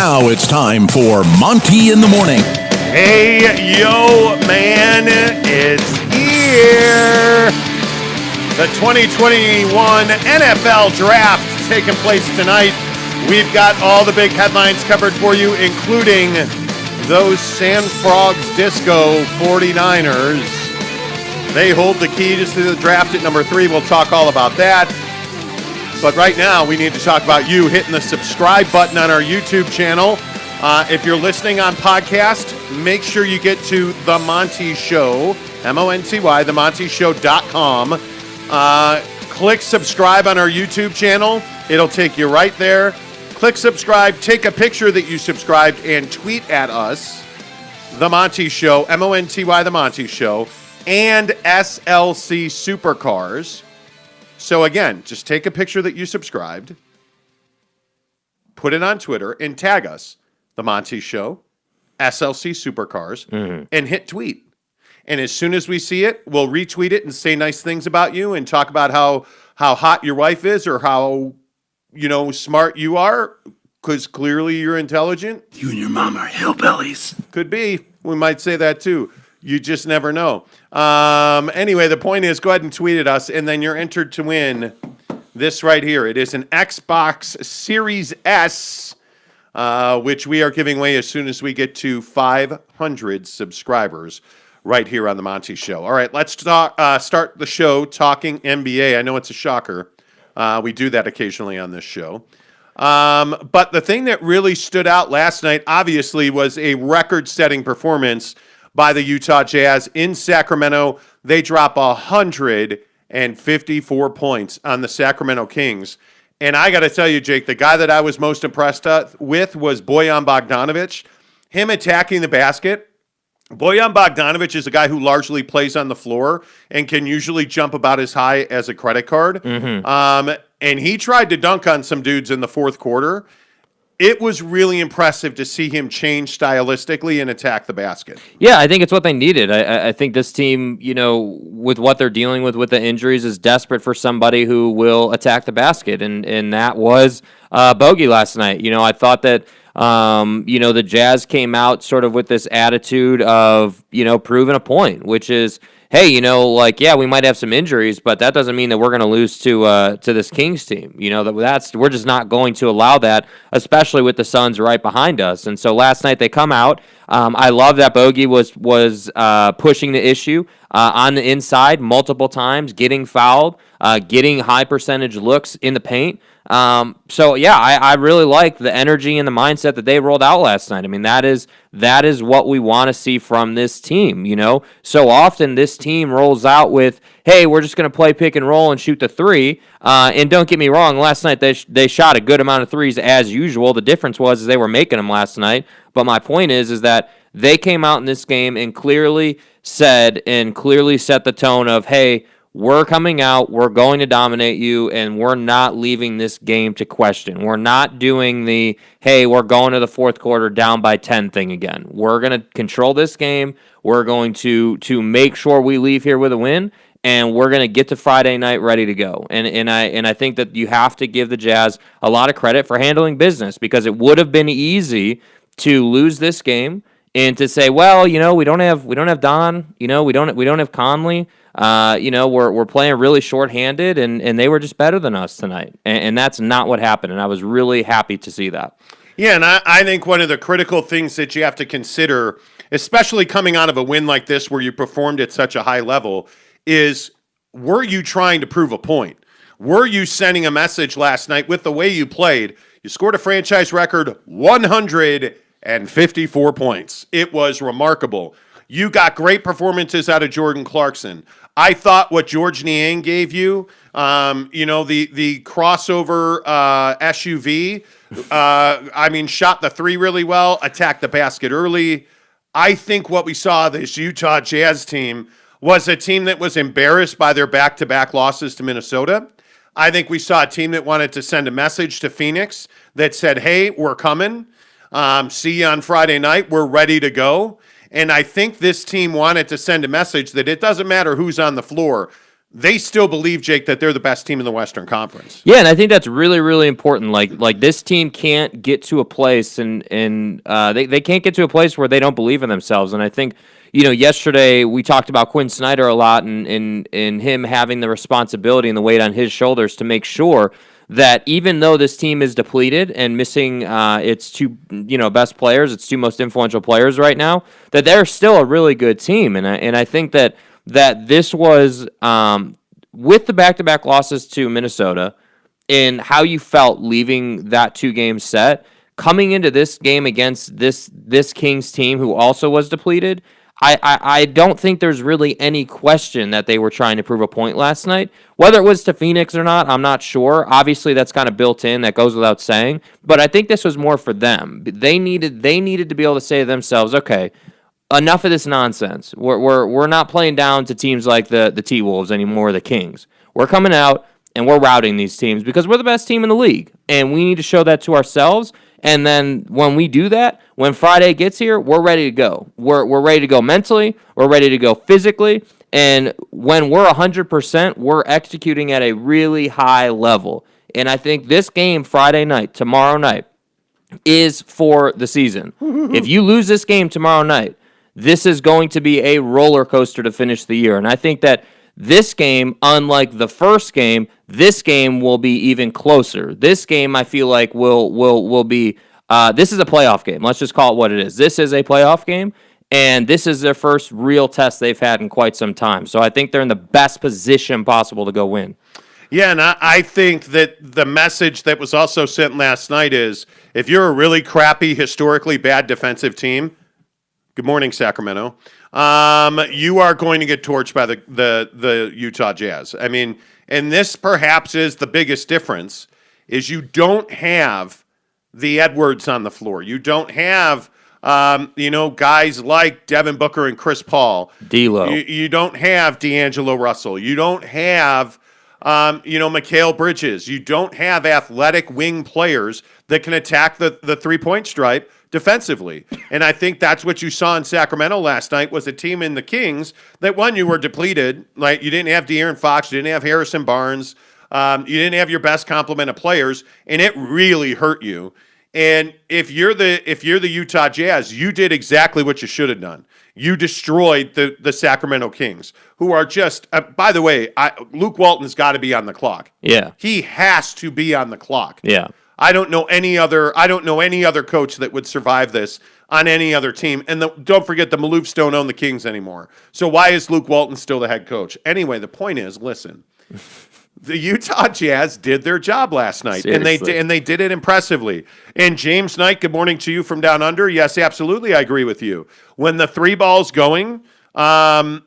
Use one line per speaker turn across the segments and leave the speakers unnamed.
Now it's time for Monty in the Morning.
Hey, yo, man, it's here. The 2021 NFL Draft taking place tonight. We've got all the big headlines covered for you, including those San Frogs Disco 49ers. They hold the keys to the draft at number 3. We'll talk all about that. But right now, we need to talk about you hitting the subscribe button on our YouTube channel. If you're listening on podcast, make sure you get to The Monty Show, Monty, themontyshow.com. Click subscribe on our YouTube channel. It'll take you right there. Click subscribe, take a picture that you subscribed, and tweet at us, The Monty Show, Monty, The Monty Show, and SLC Supercars. So again, just take a picture that you subscribed, put it on Twitter, and tag us, The Monty Show, SLC Supercars, and hit tweet. And as soon as we see it, we'll retweet it and say nice things about you and talk about how hot your wife is or how, smart you are, because clearly you're intelligent.
You and your mom are hillbillies.
Could be. We might say that too. You just never know. Anyway, the point is, go ahead and tweet at us, and then you're entered to win this right here. It is an Xbox Series S, which we are giving away as soon as we get to 500 subscribers right here on The Monty Show. All right, let's start the show talking NBA. I know it's a shocker. We do that occasionally on this show. But the thing that really stood out last night, obviously, was a record-setting performance by the Utah Jazz in Sacramento. They drop 154 points on the Sacramento Kings. And I got to tell you, Jake, the guy that I was most impressed with was Bojan Bogdanovic. Him attacking the basket. Bojan Bogdanovic is a guy who largely plays on the floor and can usually jump about as high as a credit card. And he tried to dunk on some dudes in the fourth quarter. It was really impressive to see him change stylistically and attack the basket.
Yeah, I think it's what they needed. I think this team, with what they're dealing with the injuries, is desperate for somebody who will attack the basket, and that was Bogey last night. I thought that the Jazz came out sort of with this attitude of, proving a point, which is, hey, we might have some injuries, but that doesn't mean that we're going to lose to this Kings team. We're just not going to allow that, especially with the Suns right behind us. And so last night they come out. I love that Bogey was pushing the issue on the inside multiple times, getting fouled, getting high percentage looks in the paint. I really like the energy and the mindset that they rolled out last night. I mean, that is what we want to see from this team, So often this team rolls out with, hey, we're just going to play pick and roll and shoot the three. And don't get me wrong, last night they shot a good amount of threes as usual. The difference was they were making them last night. But my point is that they came out in this game and clearly set the tone of, hey, we're coming out, we're going to dominate you, and we're not leaving this game to question. We're not doing the, hey, we're going to the fourth quarter down by 10 thing again. We're going to control this game. We're going to make sure we leave here with a win, and we're going to get to Friday night ready to go. And I think that you have to give the Jazz a lot of credit for handling business, because it would have been easy to lose this game and to say, well, we don't have Don, we don't have Conley. We're playing really shorthanded, and they were just better than us tonight. And that's not what happened, and I was really happy to see that.
Yeah, and I think one of the critical things that you have to consider, especially coming out of a win like this where you performed at such a high level, is were you trying to prove a point? Were you sending a message last night with the way you played? You scored a franchise record 154 points. It was remarkable. You got great performances out of Jordan Clarkson. I thought what George Niang gave you, the crossover SUV, shot the three really well, attacked the basket early. I think what we saw this Utah Jazz team was a team that was embarrassed by their back-to-back losses to Minnesota. I think we saw a team that wanted to send a message to Phoenix that said, hey, we're coming. See you on Friday night. We're ready to go. And I think this team wanted to send a message that it doesn't matter who's on the floor. they still believe, Jake, that they're the best team in the Western Conference.
Yeah, and I think that's really, really important. Like this team can't get to a place, and they can't get to a place where they don't believe in themselves. And I think, yesterday we talked about Quinn Snyder a lot, and him having the responsibility and the weight on his shoulders to make sure that even though this team is depleted and missing its two best players, its two most influential players right now, that they're still a really good team. And I think that this was, with the back-to-back losses to Minnesota, and how you felt leaving that 2-game set, coming into this game against this Kings team who also was depleted, I don't think there's really any question that they were trying to prove a point last night. Whether it was to Phoenix or not, I'm not sure. Obviously, that's kind of built in. That goes without saying. But I think this was more for them. They needed to be able to say to themselves, okay, enough of this nonsense. We're not playing down to teams like the T-Wolves anymore, the Kings. We're coming out and we're routing these teams because we're the best team in the league, and we need to show that to ourselves. And then when we do that, when Friday gets here, we're ready to go. We're ready to go mentally. We're ready to go physically. And when we're 100%, we're executing at a really high level. And I think this game Friday night, tomorrow night, is for the season. If you lose this game tomorrow night, this is going to be a roller coaster to finish the year. And I think that this game, unlike the first game, this game will be even closer. This game, I feel like, will be this is a playoff game. Let's just call it what it is. This is a playoff game, and this is their first real test they've had in quite some time. So I think they're in the best position possible to go win.
Yeah, and I think that the message that was also sent last night is, if you're a really crappy, historically bad defensive team, good morning, Sacramento, you are going to get torched by the Utah Jazz. I mean, and this perhaps is the biggest difference, is you don't have the Edwards on the floor. You don't have, guys like Devin Booker and Chris Paul.
D'Lo.
You don't have D'Angelo Russell. You don't have, Mikal Bridges. You don't have athletic wing players that can attack the three-point stripe defensively. And I think that's what you saw in Sacramento last night, was a team in the Kings that, one, you were depleted. Like, you didn't have De'Aaron Fox, you didn't have Harrison Barnes, you didn't have your best complement of players, and it really hurt you. And if you're the Utah Jazz, you did exactly what you should have done. You destroyed the Sacramento Kings, who are just, by the way, Luke Walton's got to be on the clock.
Yeah.
He has to be on the clock.
Yeah.
I don't know any other coach that would survive this on any other team. And don't forget, the Maloofs don't own the Kings anymore. So why is Luke Walton still the head coach? Anyway, the point is, listen, the Utah Jazz did their job last night, and they did it impressively. And James Knight, good morning to you from down under. Yes, absolutely, I agree with you. When the three ball's going, I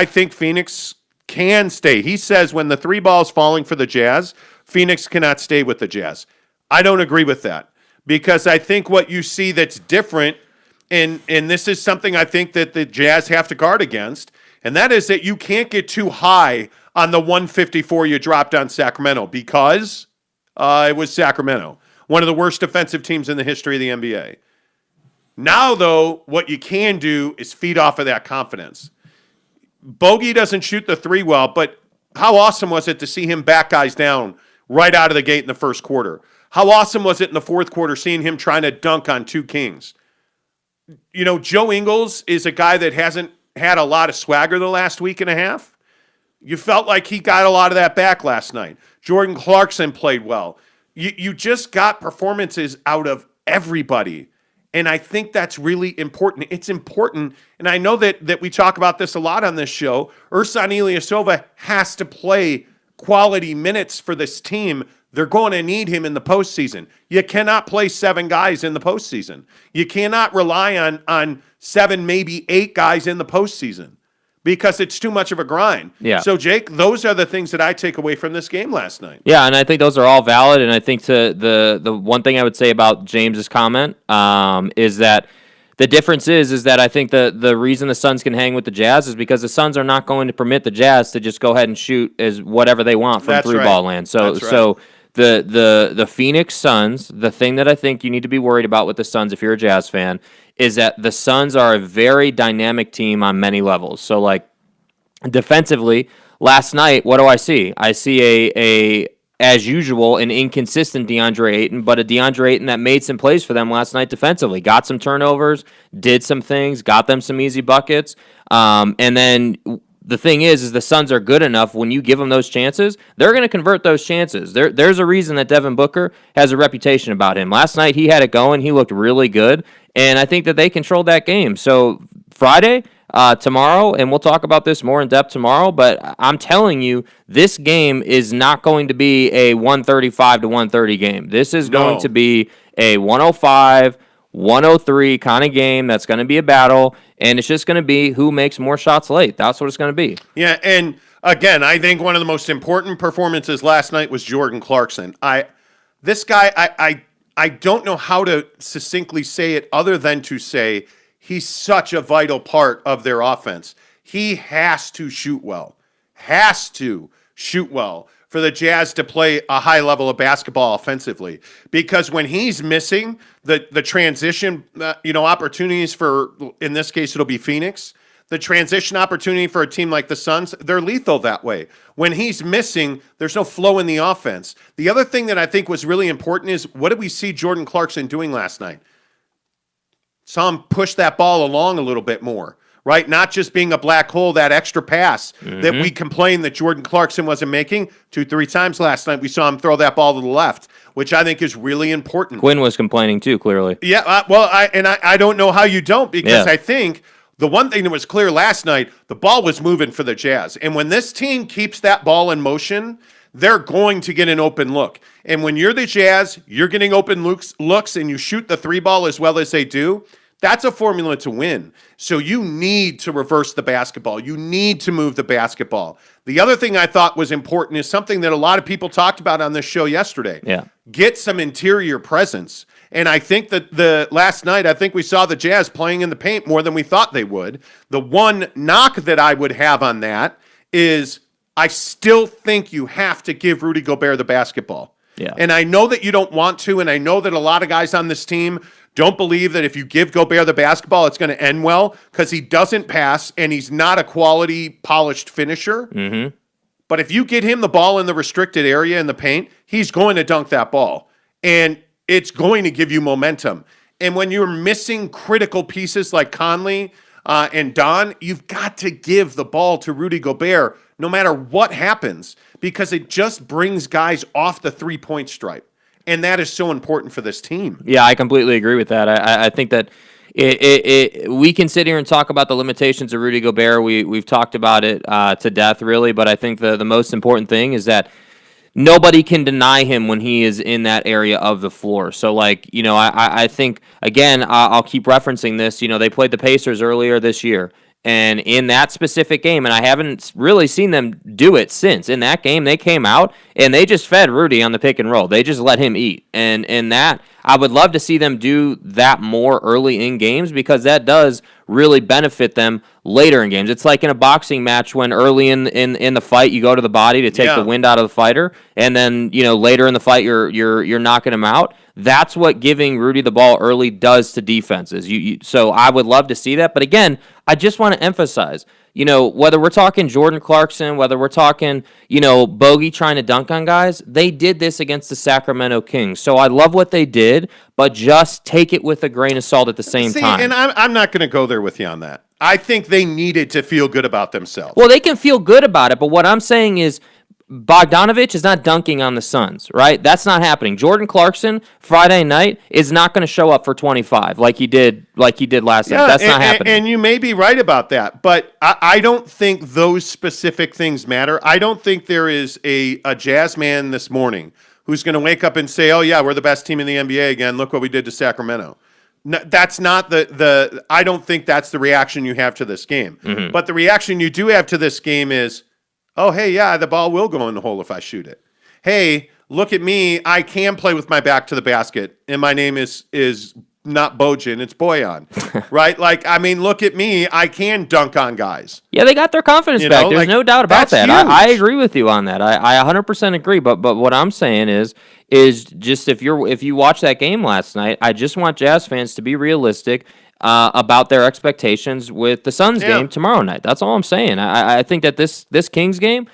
think Phoenix can stay. He says when the three ball's falling for the Jazz, Phoenix cannot stay with the Jazz. I don't agree with that, because I think what you see that's different, and this is something I think that the Jazz have to guard against, and that is that you can't get too high on the 154 you dropped on Sacramento, because it was Sacramento, one of the worst defensive teams in the history of the NBA. Now, though, what you can do is feed off of that confidence. Bogey doesn't shoot the three well, but how awesome was it to see him back guys down right out of the gate in the first quarter? How awesome was it in the fourth quarter seeing him trying to dunk on two Kings? Joe Ingles is a guy that hasn't had a lot of swagger the last week and a half. You felt like he got a lot of that back last night. Jordan Clarkson played well. You just got performances out of everybody. And I think that's really important. It's important, and I know that we talk about this a lot on this show. Ersan Ilyasova has to play quality minutes for this team. They're going to need him in the postseason. You cannot play 7 guys in the postseason. You cannot rely on 7, maybe 8 guys in the postseason, because it's too much of a grind.
Yeah.
So, Jake, those are the things that I take away from this game last night.
Yeah, and I think those are all valid. And I think the one thing I would say about James's comment is that the difference is that I think the reason the Suns can hang with the Jazz is because the Suns are not going to permit the Jazz to just go ahead and shoot as whatever they want from three-ball land. So the Phoenix Suns, the thing that I think you need to be worried about with the Suns if you're a Jazz fan, is that the Suns are a very dynamic team on many levels. So, like, defensively, last night, what do I see? I see a as usual, an inconsistent DeAndre Ayton, but a DeAndre Ayton that made some plays for them last night defensively. Got some turnovers, did some things, got them some easy buckets. And then the thing is the Suns are good enough when you give them those chances, they're going to convert those chances. There's a reason that Devin Booker has a reputation about him. Last night he had it going. He looked really good, and I think that they controlled that game. So Friday, tomorrow, and we'll talk about this more in depth tomorrow, but I'm telling you, this game is not going to be a 135 to 130 game. This is going to be a 105, 103 kind of game that's going to be a battle, and it's just going to be who makes more shots late. That's what it's going to be.
Yeah, and again, I think one of the most important performances last night was Jordan Clarkson. I don't know how to succinctly say it other than to say he's such a vital part of their offense. He has to shoot well. For the Jazz to play a high level of basketball offensively. Because when he's missing the transition, opportunities for, in this case, it'll be Phoenix, the transition opportunity for a team like the Suns, they're lethal that way. When he's missing, there's no flow in the offense. The other thing that I think was really important is, what did we see Jordan Clarkson doing last night? Saw him push that ball along a little bit more. Right? Not just being a black hole, that extra pass that we complained that Jordan Clarkson wasn't making. 2-3 times last night we saw him throw that ball to the left, which I think is really important.
Quinn was complaining too, clearly.
Yeah, I don't know how you don't, because I think the one thing that was clear last night, the ball was moving for the Jazz. And when this team keeps that ball in motion, they're going to get an open look. And when you're the Jazz, you're getting open looks and you shoot the three ball as well as they do. That's a formula to win. So you need to reverse the basketball. You need to move the basketball. The other thing I thought was important is something that a lot of people talked about on this show yesterday.
Yeah.
Get some interior presence. And I think that last night, I think we saw the Jazz playing in the paint more than we thought they would. The one knock that I would have on that is I still think you have to give Rudy Gobert the basketball.
Yeah.
And I know that you don't want to, and I know that a lot of guys on this team don't believe that if you give Gobert the basketball, it's going to end well, because he doesn't pass and he's not a quality, polished finisher.
Mm-hmm.
But if you get him the ball in the restricted area in the paint, he's going to dunk that ball. And it's going to give you momentum. And when you're missing critical pieces like Conley and Don, you've got to give the ball to Rudy Gobert no matter what happens, because it just brings guys off the three-point stripe. And that is so important for this team.
Yeah, I completely agree with that. I think that we can sit here and talk about the limitations of Rudy Gobert. We've talked about it to death, really. But I think the most important thing is that nobody can deny him when he is in that area of the floor. So, I think, again, I'll keep referencing this. They played the Pacers earlier this year. And in that specific game, and I haven't really seen them do it since, in that game, they came out and they just fed Rudy on the pick and roll. They just let him eat. And that, I would love to see them do that more early in games, because that does really benefit them later in games. It's like in a boxing match when early in the fight you go to the body to take the wind out of the fighter, and then later in the fight you're knocking him out. That's what giving Rudy the ball early does to defenses. So I would love to see that. But again, I just want to emphasize, whether we're talking Jordan Clarkson, whether we're talking, Bogey trying to dunk on guys, they did this against the Sacramento Kings. So I love what they did, but just take it with a grain of salt at the same time.
And I'm not going to go there with you on that. I think they needed to feel good about themselves.
Well, they can feel good about it, but what I'm saying is Bogdanovic is not dunking on the Suns, right? That's not happening. Jordan Clarkson, Friday night, is not going to show up for 25 like he did last night. That's not happening.
And you may be right about that, but I don't think those specific things matter. I don't think there is a Jazz man this morning who's going to wake up and say, oh, yeah, we're the best team in the NBA again. Look what we did to Sacramento. No, that's not I don't think that's the reaction you have to this game. Mm-hmm. But the reaction you do have to this game is, oh, hey, yeah, the ball will go in the hole if I shoot it. Hey, look at me. I can play with my back to the basket, and my name is not Bojan, it's Bojan, right? Like, I mean, look at me. I can dunk on guys.
Yeah, they got their confidence back. There's no doubt about that. I agree with you on that. I 100% agree. But what I'm saying is just if you watch that game last night, I just want Jazz fans to be realistic about their expectations with the Suns game tomorrow night. That's all I'm saying. I think that this Kings game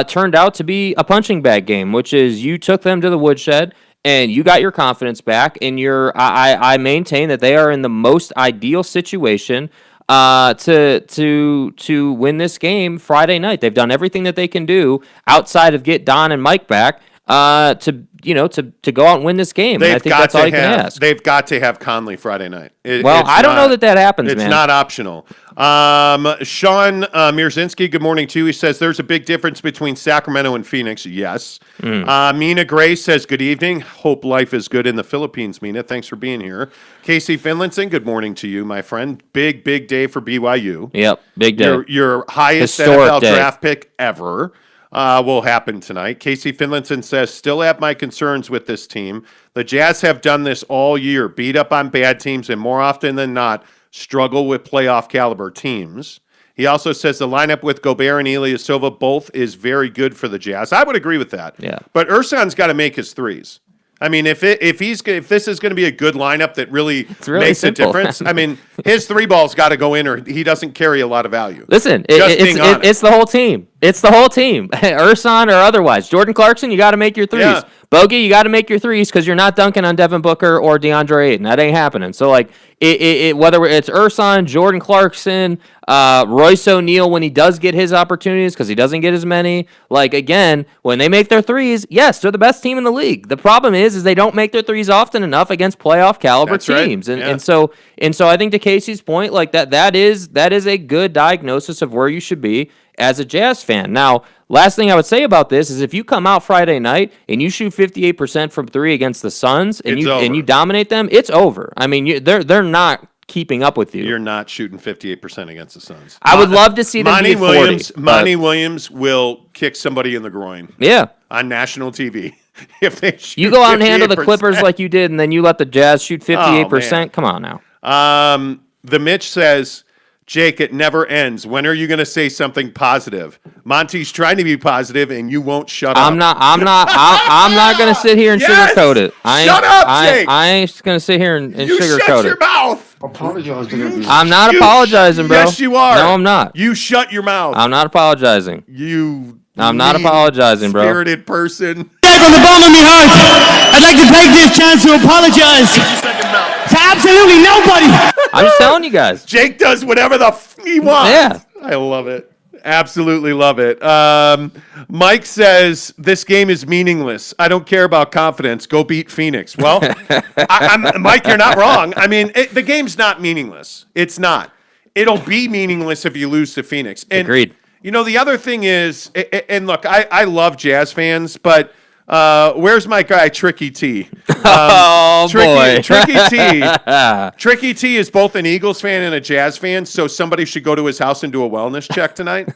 turned out to be a punching bag game, which is you took them to the woodshed and you got your confidence back, and I maintain that they are in the most ideal situation to win this game Friday night. They've done everything that they can do outside of get Don and Mike back to go out and win this game. And I think that's all you can ask.
They've got to have Conley Friday night.
I don't know that happens,
man.
It's
not optional. Sean Mirzinski, good morning to you. He says there's a big difference between Sacramento and Phoenix. Yes. Mina Gray says good evening. Hope life is good in the Philippines, Mina. Thanks for being here. Casey Finlinson, good morning to you, my friend. Big day for BYU.
Yep, big day.
Your highest NFL draft pick ever. Will happen tonight. Casey Finlinson says, still have my concerns with this team. The Jazz have done this all year, beat up on bad teams, and more often than not, struggle with playoff caliber teams. He also says the lineup with Gobert and Ilyasova both is very good for the Jazz. I would agree with that.
Yeah.
But Ersan's got to make his threes. I mean, if this is going to be a good lineup that really makes simple. A difference, I mean, his three ball's got to go in, or he doesn't carry a lot of value.
Listen, it's the whole team. It's the whole team, Ersan or otherwise. Jordan Clarkson, you got to make your threes.
Yeah.
Bogey, you got to make your threes because you're not dunking on Devin Booker or DeAndre Ayton. That ain't happening. So, like, whether it's Ersan, Jordan Clarkson, Royce O'Neal when he does get his opportunities because he doesn't get as many. Like, again, when they make their threes, yes, they're the best team in the league. The problem is they don't make their threes often enough against playoff caliber teams.
Right.
And so I think to Casey's point, like that is a good diagnosis of where you should be as a Jazz fan. Now, last thing I would say about this is if you come out Friday night and you shoot 58% from three against the Suns and you dominate them, it's over. I mean, they're not keeping up with you.
You're not shooting 58% against the Suns.
I would love to see them beat 40.
Monty Williams will kick somebody in the groin.
Yeah.
On national TV. If they shoot
you go out and handle the Clippers like you did, and then you let the Jazz shoot 58%. Come on now.
The Mitch says, Jake, it never ends. When are you going to say something positive? Monty's trying to be positive, and you won't shut up.
I'm not going to sit here and sugarcoat it.
Shut up, Jake.
I ain't going to sit here and sugarcoat it.
You shut your mouth.
Apologize.
I'm not apologizing, bro.
Yes, you are.
No, I'm not.
You shut your mouth.
I'm not apologizing. I'm not apologizing, bro.
Spirited person.
From the bottom of my heart, I'd like to take this chance to apologize to absolutely nobody.
I'm just telling you guys.
Jake does whatever the he wants.
Yeah.
I love it. Absolutely love it. Mike says, this game is meaningless. I don't care about confidence. Go beat Phoenix. Well, Mike, you're not wrong. I mean, the game's not meaningless. It's not. It'll be meaningless if you lose to Phoenix. And,
agreed.
You know, the other thing is, and look, I love Jazz fans, but where's my guy, Tricky T?
Boy.
Tricky T. Tricky T is both an Eagles fan and a Jazz fan, so somebody should go to his house and do a wellness check tonight.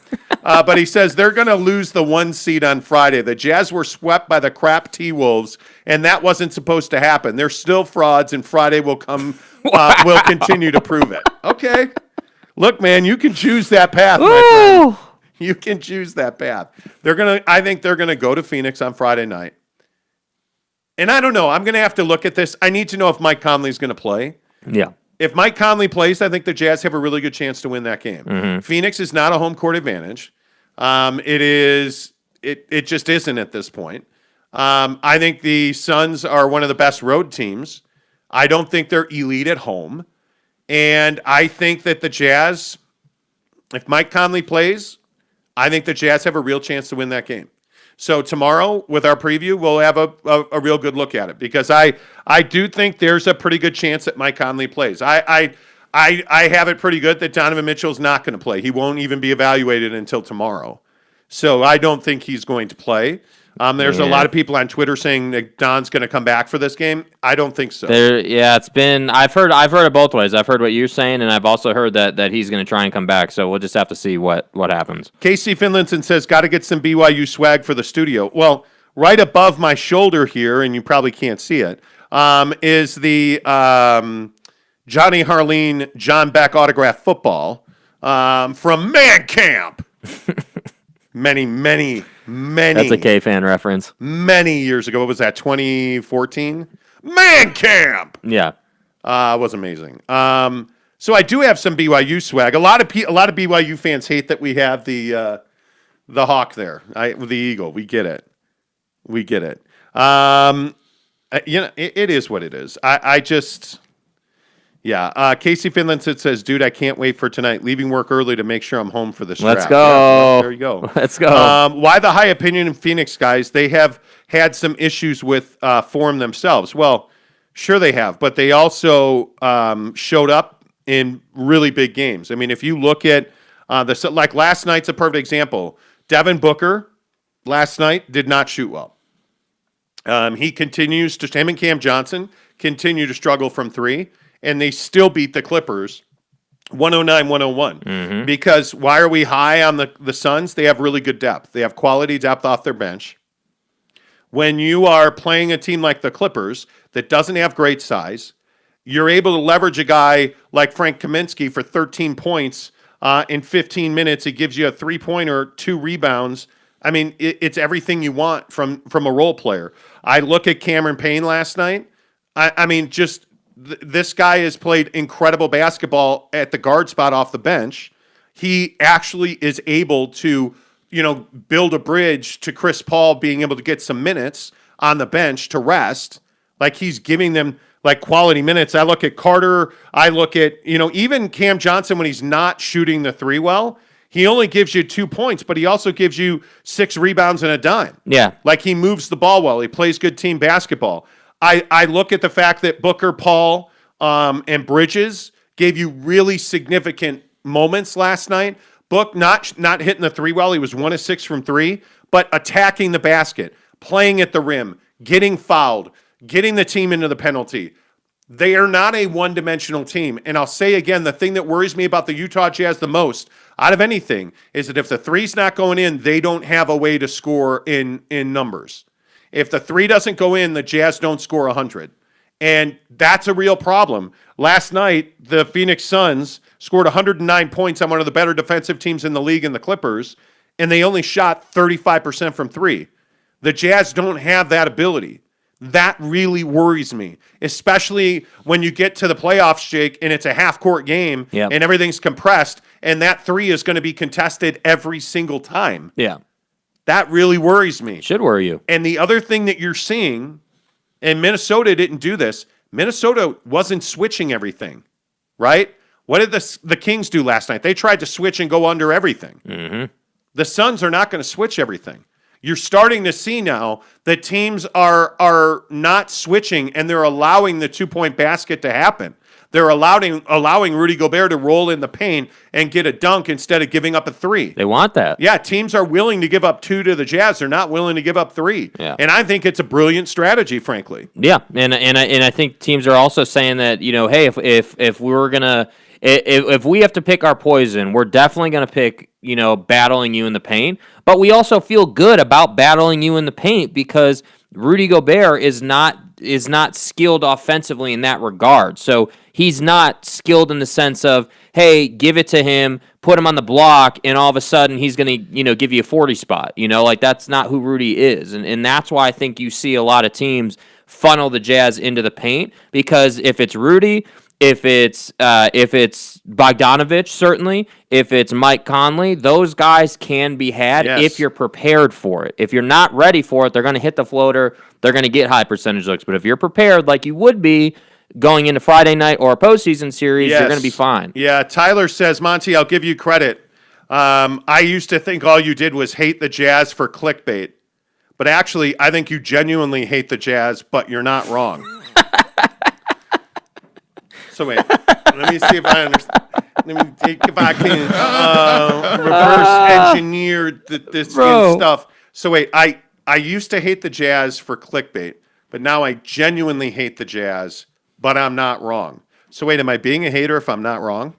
But he says they're going to lose the 1 seed on Friday. The Jazz were swept by the crap T-Wolves, and that wasn't supposed to happen. They're still frauds, and Friday will come. Will continue to prove it. Okay. Look, man, you can choose that path, my friend. You can choose that path. I think they're gonna go to Phoenix on Friday night. And I don't know. I'm gonna have to look at this. I need to know if Mike Conley's gonna play.
Yeah.
If Mike Conley plays, I think the Jazz have a really good chance to win that game.
Mm-hmm.
Phoenix is not a home court advantage. It just isn't at this point. I think the Suns are one of the best road teams. I don't think they're elite at home. And I think that the Jazz, if Mike Conley plays, I think the Jazz have a real chance to win that game. So tomorrow, with our preview, we'll have a real good look at it because I do think there's a pretty good chance that Mike Conley plays. I have it pretty good that Donovan Mitchell's not going to play. He won't even be evaluated until tomorrow. So I don't think he's going to play. There's a lot of people on Twitter saying that Don's going to come back for this game. I don't think so.
It's been. I've heard it both ways. I've heard what you're saying, and I've also heard that he's going to try and come back. So we'll just have to see what happens.
Casey Finlinson says, "Got to get some BYU swag for the studio." Well, right above my shoulder here, and you probably can't see it. is the Johnny Harleen, John Beck autograph football from Man Camp. Many.
That's a K-fan reference.
Many years ago. What was that, 2014? Man Camp!
Yeah.
It was amazing. So I do have some BYU swag. A lot of BYU fans hate that we have the hawk there, the eagle. We get it. It is what it is. Casey Finlandson says, dude, I can't wait for tonight. Leaving work early to make sure I'm home for the draft.
Let's go.
Yeah, there you go.
Let's go.
Why the high opinion in Phoenix, guys? They have had some issues with form themselves. Well, sure they have, but they also showed up in really big games. I mean, if you look at like last night's a perfect example. Devin Booker last night did not shoot well. Him and Cam Johnson continue to struggle from three, and they still beat the Clippers 109-101. Mm-hmm. Because why are we high on the Suns? They have really good depth. They have quality depth off their bench. When you are playing a team like the Clippers that doesn't have great size, you're able to leverage a guy like Frank Kaminsky for 13 points in 15 minutes. It gives you a 3-pointer, 2 rebounds. I mean, it's everything you want from a role player. I look at Cameron Payne last night. I mean, just this guy has played incredible basketball at the guard spot off the bench. He actually is able to, build a bridge to Chris Paul being able to get some minutes on the bench to rest. Like, he's giving them like quality minutes. I look at Carter. I look at, even Cam Johnson when he's not shooting the three well, he only gives you 2 points, but he also gives you 6 rebounds and a dime.
Yeah.
Like, he moves the ball well. He plays good team basketball. I look at the fact that Booker, Paul, and Bridges gave you really significant moments last night. Book not hitting the three well. He was 1 of 6 from 3, but attacking the basket, playing at the rim, getting fouled, getting the team into the penalty. They are not a one-dimensional team. And I'll say again, the thing that worries me about the Utah Jazz the most out of anything is that if the three's not going in, they don't have a way to score in numbers. If the three doesn't go in, the Jazz don't score 100. And that's a real problem. Last night, the Phoenix Suns scored 109 points on one of the better defensive teams in the league in the Clippers, and they only shot 35% from three. The Jazz don't have that ability. That really worries me, especially when you get to the playoffs, Jake, and it's a half-court game, and everything's compressed, and that three is going to be contested every single time.
Yeah.
That really worries me.
Should worry you.
And the other thing that you're seeing, and Minnesota didn't do this, Minnesota wasn't switching everything, right? What did the Kings do last night? They tried to switch and go under everything. Mm-hmm. The Suns are not going to switch everything. You're starting to see now that teams are not switching, and they're allowing the 2-point basket to happen. They're allowing Rudy Gobert to roll in the paint and get a dunk instead of giving up a three.
They want that.
Yeah, teams are willing to give up 2 to the Jazz. They're not willing to give up 3.
Yeah.
And I think it's a brilliant strategy, frankly.
Yeah, and I think teams are also saying that, hey, if we're gonna if we have to pick our poison, we're definitely gonna pick, battling you in the paint. But we also feel good about battling you in the paint because Rudy Gobert is not skilled offensively in that regard. So he's not skilled in the sense of, hey, give it to him, put him on the block, and all of a sudden he's going to, give you a 40 spot. Like that's not who Rudy is. And that's why I think you see a lot of teams funnel the Jazz into the paint, because if it's Rudy, if it's Bogdanovic, certainly, if it's Mike Conley, those guys can be had if you're prepared for it. If you're not ready for it, they're going to hit the floater. They're going to get high percentage looks. But if you're prepared like you would be going into Friday night or a postseason series, you're going to be fine.
Yeah, Tyler says, Monty, I'll give you credit. I used to think all you did was hate the Jazz for clickbait. But actually, I think you genuinely hate the Jazz, but you're not wrong. So wait, let me see if I understand. Let me think if I can reverse engineer this stuff. So wait, I used to hate the Jazz for clickbait, but now I genuinely hate the Jazz, but I'm not wrong. So wait, am I being a hater if I'm not wrong?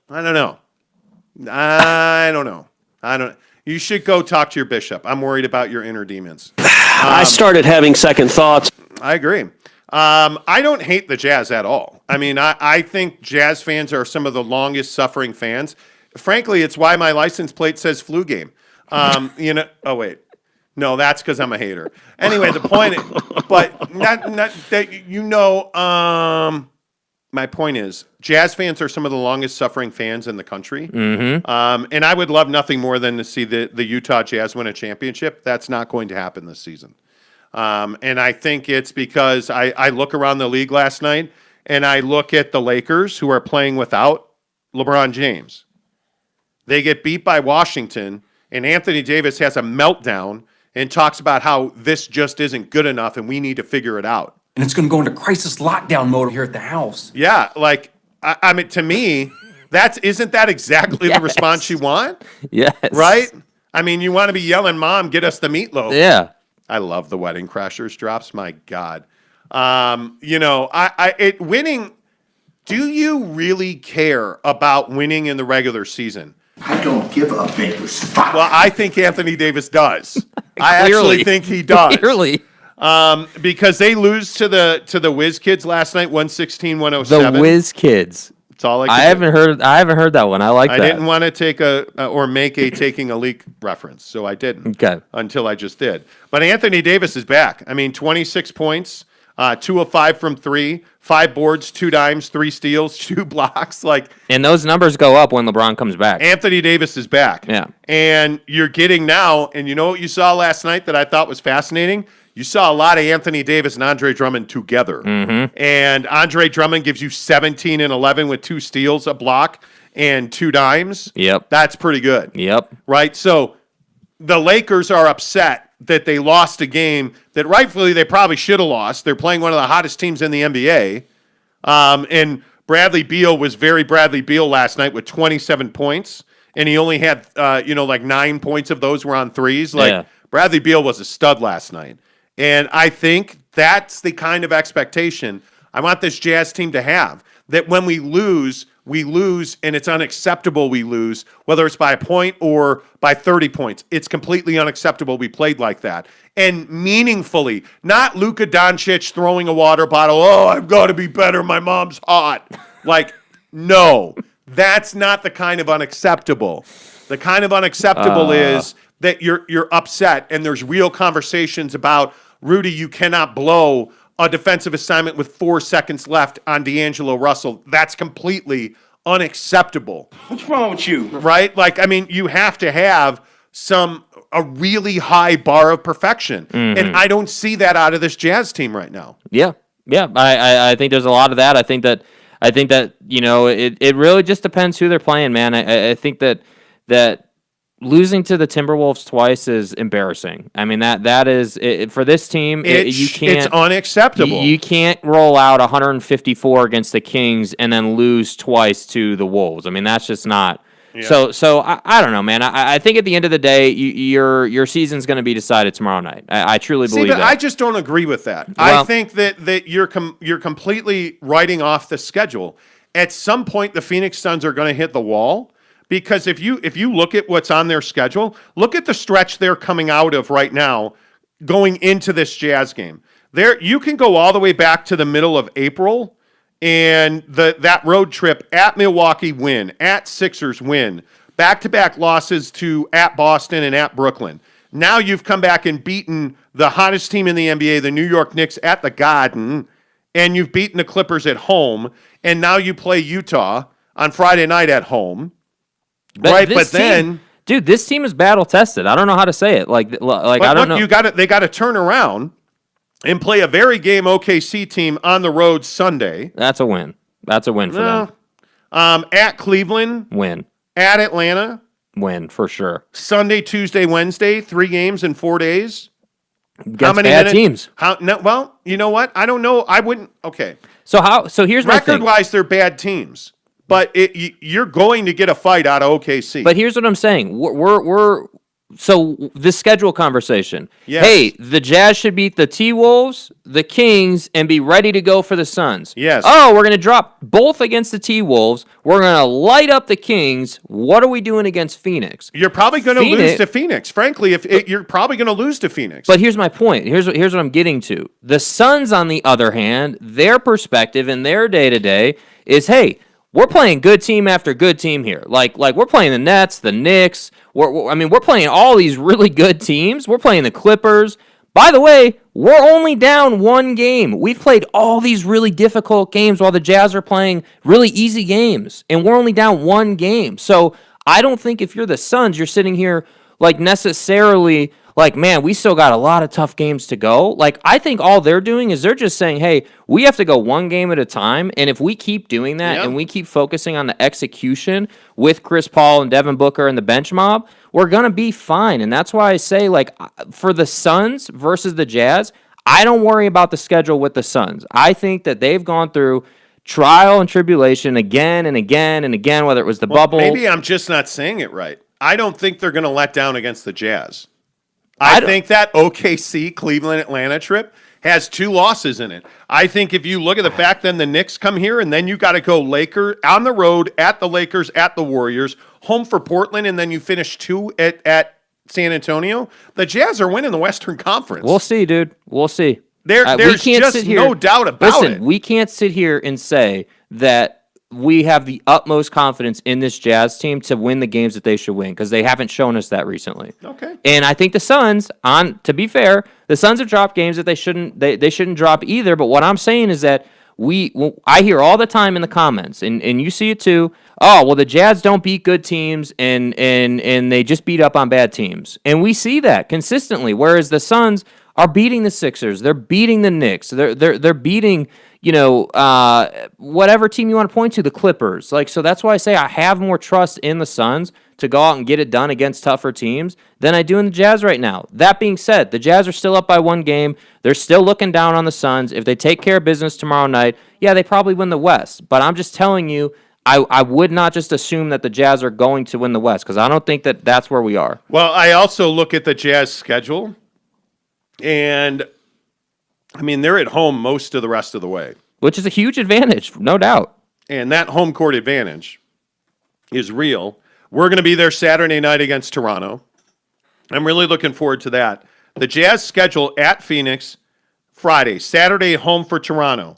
I don't know. You should go talk to your bishop. I'm worried about your inner demons.
I started having second thoughts.
I agree. I don't hate the Jazz at all. I mean, I think Jazz fans are some of the longest suffering fans. Frankly, it's why my license plate says flu game. Oh, wait. No, that's because I'm a hater. Anyway, the point is, but not that, my point is, Jazz fans are some of the longest suffering fans in the country. Mm-hmm. And I would love nothing more than to see the Utah Jazz win a championship. That's not going to happen this season. And I think it's because I look around the league last night and I look at the Lakers who are playing without LeBron James. They get beat by Washington, and Anthony Davis has a meltdown and talks about how this just isn't good enough and we need to figure it out.
And it's going to go into crisis lockdown mode here at the house.
Yeah, like, I mean, to me, isn't that exactly the response you want?
Yes. Right?
I mean, you want to be yelling, Mom, get us the meatloaf.
Yeah.
I love the Wedding Crashers drops. My God. Winning, do you really care about winning in the regular season?
I don't give a baker's fuck.
Well, I think Anthony Davis does. I actually think he does.
Clearly.
Because they lose to the Whiz Kids last night, 116-107.
The Whiz Kids.
That's all
I haven't heard that one. I like that.
I didn't want to take make a taking a leak reference, so I didn't.
Okay.
Until I just did. But Anthony Davis is back. I mean, 26 points, 2 of 5 from 3, 5 boards, 2 dimes, 3 steals, 2 blocks.
And those numbers go up when LeBron comes back.
Anthony Davis is back.
Yeah.
And you're getting now, and you know what you saw last night that I thought was fascinating? You saw a lot of Anthony Davis and Andre Drummond together.
Mm-hmm.
And Andre Drummond gives you 17 and 11 with 2 steals, a block, and 2 dimes.
Yep.
That's pretty good.
Yep.
Right? So the Lakers are upset that they lost a game that rightfully they probably should have lost. They're playing one of the hottest teams in the NBA. And Bradley Beal was very Bradley Beal last night with 27 points. And he only had, 9 points of those were on threes. Bradley Beal was a stud last night. And I think that's the kind of expectation I want this Jazz team to have. That when we lose, and it's unacceptable we lose, whether it's by a point or by 30 points. It's completely unacceptable we played like that. And meaningfully, not Luka Doncic throwing a water bottle, I've got to be better, my mom's hot. No, that's not the kind of unacceptable. The kind of unacceptable is that you're upset and there's real conversations about, Rudy, you cannot blow a defensive assignment with 4 seconds left on D'Angelo Russell. That's completely unacceptable.
What's wrong with you?
Right? You have to have a really high bar of perfection. Mm-hmm. And I don't see that out of this Jazz team right now.
Yeah. Yeah. I think there's a lot of that. I think that it really just depends who they're playing, man. I think that losing to the Timberwolves twice is embarrassing. I mean, that is for this team.
It's unacceptable.
You can't roll out 154 against the Kings and then lose twice to the Wolves. I mean, that's just not. Yeah. So I don't know, man. I think at the end of the day, your season's going to be decided tomorrow night. I truly believe that.
I just don't agree with that. Well, I think that you're completely writing off the schedule. At some point, the Phoenix Suns are going to hit the wall. Because if you look at what's on their schedule, look at the stretch they're coming out of right now, going into this Jazz game. You can go all the way back to the middle of April, and that road trip at Milwaukee win, at Sixers win, back-to-back losses to at Boston and at Brooklyn. Now you've come back and beaten the hottest team in the NBA, the New York Knicks, at the Garden, and you've beaten the Clippers at home, and now you play Utah on Friday night at home. This
team is battle tested. I don't know how to say it. I don't know.
They got to turn around and play a very game OKC team on the road Sunday.
That's a win. That's a win for them.
At Cleveland,
win.
At Atlanta,
win for sure.
Sunday, Tuesday, Wednesday, 3 games in 4 days.
How many bad teams?
Well, you know what? I don't know. I wouldn't. Okay.
So here's my thing.
Record-wise, they're bad teams. But you're going to get a fight out of OKC.
But here's what I'm saying: the schedule conversation.
Yes.
Hey, the Jazz should beat the T-Wolves, the Kings, and be ready to go for the Suns.
Yes.
Oh, we're going to drop both against the T-Wolves. We're going to light up the Kings. What are we doing against Phoenix?
You're probably going to lose to Phoenix. Frankly, you're probably going to lose to Phoenix.
But here's my point. Here's what I'm getting to. The Suns, on the other hand, their perspective and their day-to-day is, hey, we're playing good team after good team here. Like we're playing the Nets, the Knicks. We're playing all these really good teams. We're playing the Clippers. By the way, we're only down one game. We've played all these really difficult games while the Jazz are playing really easy games, and we're only down one game. So I don't think if you're the Suns, you're sitting here necessarily man, we still got a lot of tough games to go. I think all they're doing is they're just saying, hey, we have to go one game at a time, and if we keep doing that and we keep focusing on the execution with Chris Paul and Devin Booker and the bench mob, we're going to be fine. And that's why I say, for the Suns versus the Jazz, I don't worry about the schedule with the Suns. I think that they've gone through trial and tribulation again and again and again, whether it was the bubble.
Maybe I'm just not saying it right. I don't think they're going to let down against the Jazz. I think that OKC, Cleveland, Atlanta trip has 2 losses in it. I think if you look at the fact then the Knicks come here and then you got to go Lakers on the road at the Lakers, at the Warriors, home for Portland, and then you finish 2 at San Antonio, the Jazz are winning the Western Conference.
We'll see, dude. We'll see.
There's just no doubt about it.
We can't sit here and say that we have the utmost confidence in this Jazz team to win the games that they should win because they haven't shown us that recently.
Okay.
And I think the Suns, to be fair, the Suns have dropped games that they shouldn't drop either. But what I'm saying is that I hear all the time in the comments, and you see it too. Oh, well, the Jazz don't beat good teams, and they just beat up on bad teams, and we see that consistently. Whereas the Suns are beating the Sixers, they're beating the Knicks, they're beating whatever team you want to point to, the Clippers. So that's why I say I have more trust in the Suns to go out and get it done against tougher teams than I do in the Jazz right now. That being said, the Jazz are still up by 1 game. They're still looking down on the Suns. If they take care of business tomorrow night, yeah, they probably win the West. But I'm just telling you, I would not just assume that the Jazz are going to win the West because I don't think that that's where we are.
Well, I also look at the Jazz schedule, and they're at home most of the rest of the way.
Which is a huge advantage, no doubt.
And that home court advantage is real. We're going to be there Saturday night against Toronto. I'm really looking forward to that. The Jazz schedule at Phoenix, Friday. Saturday, home for Toronto.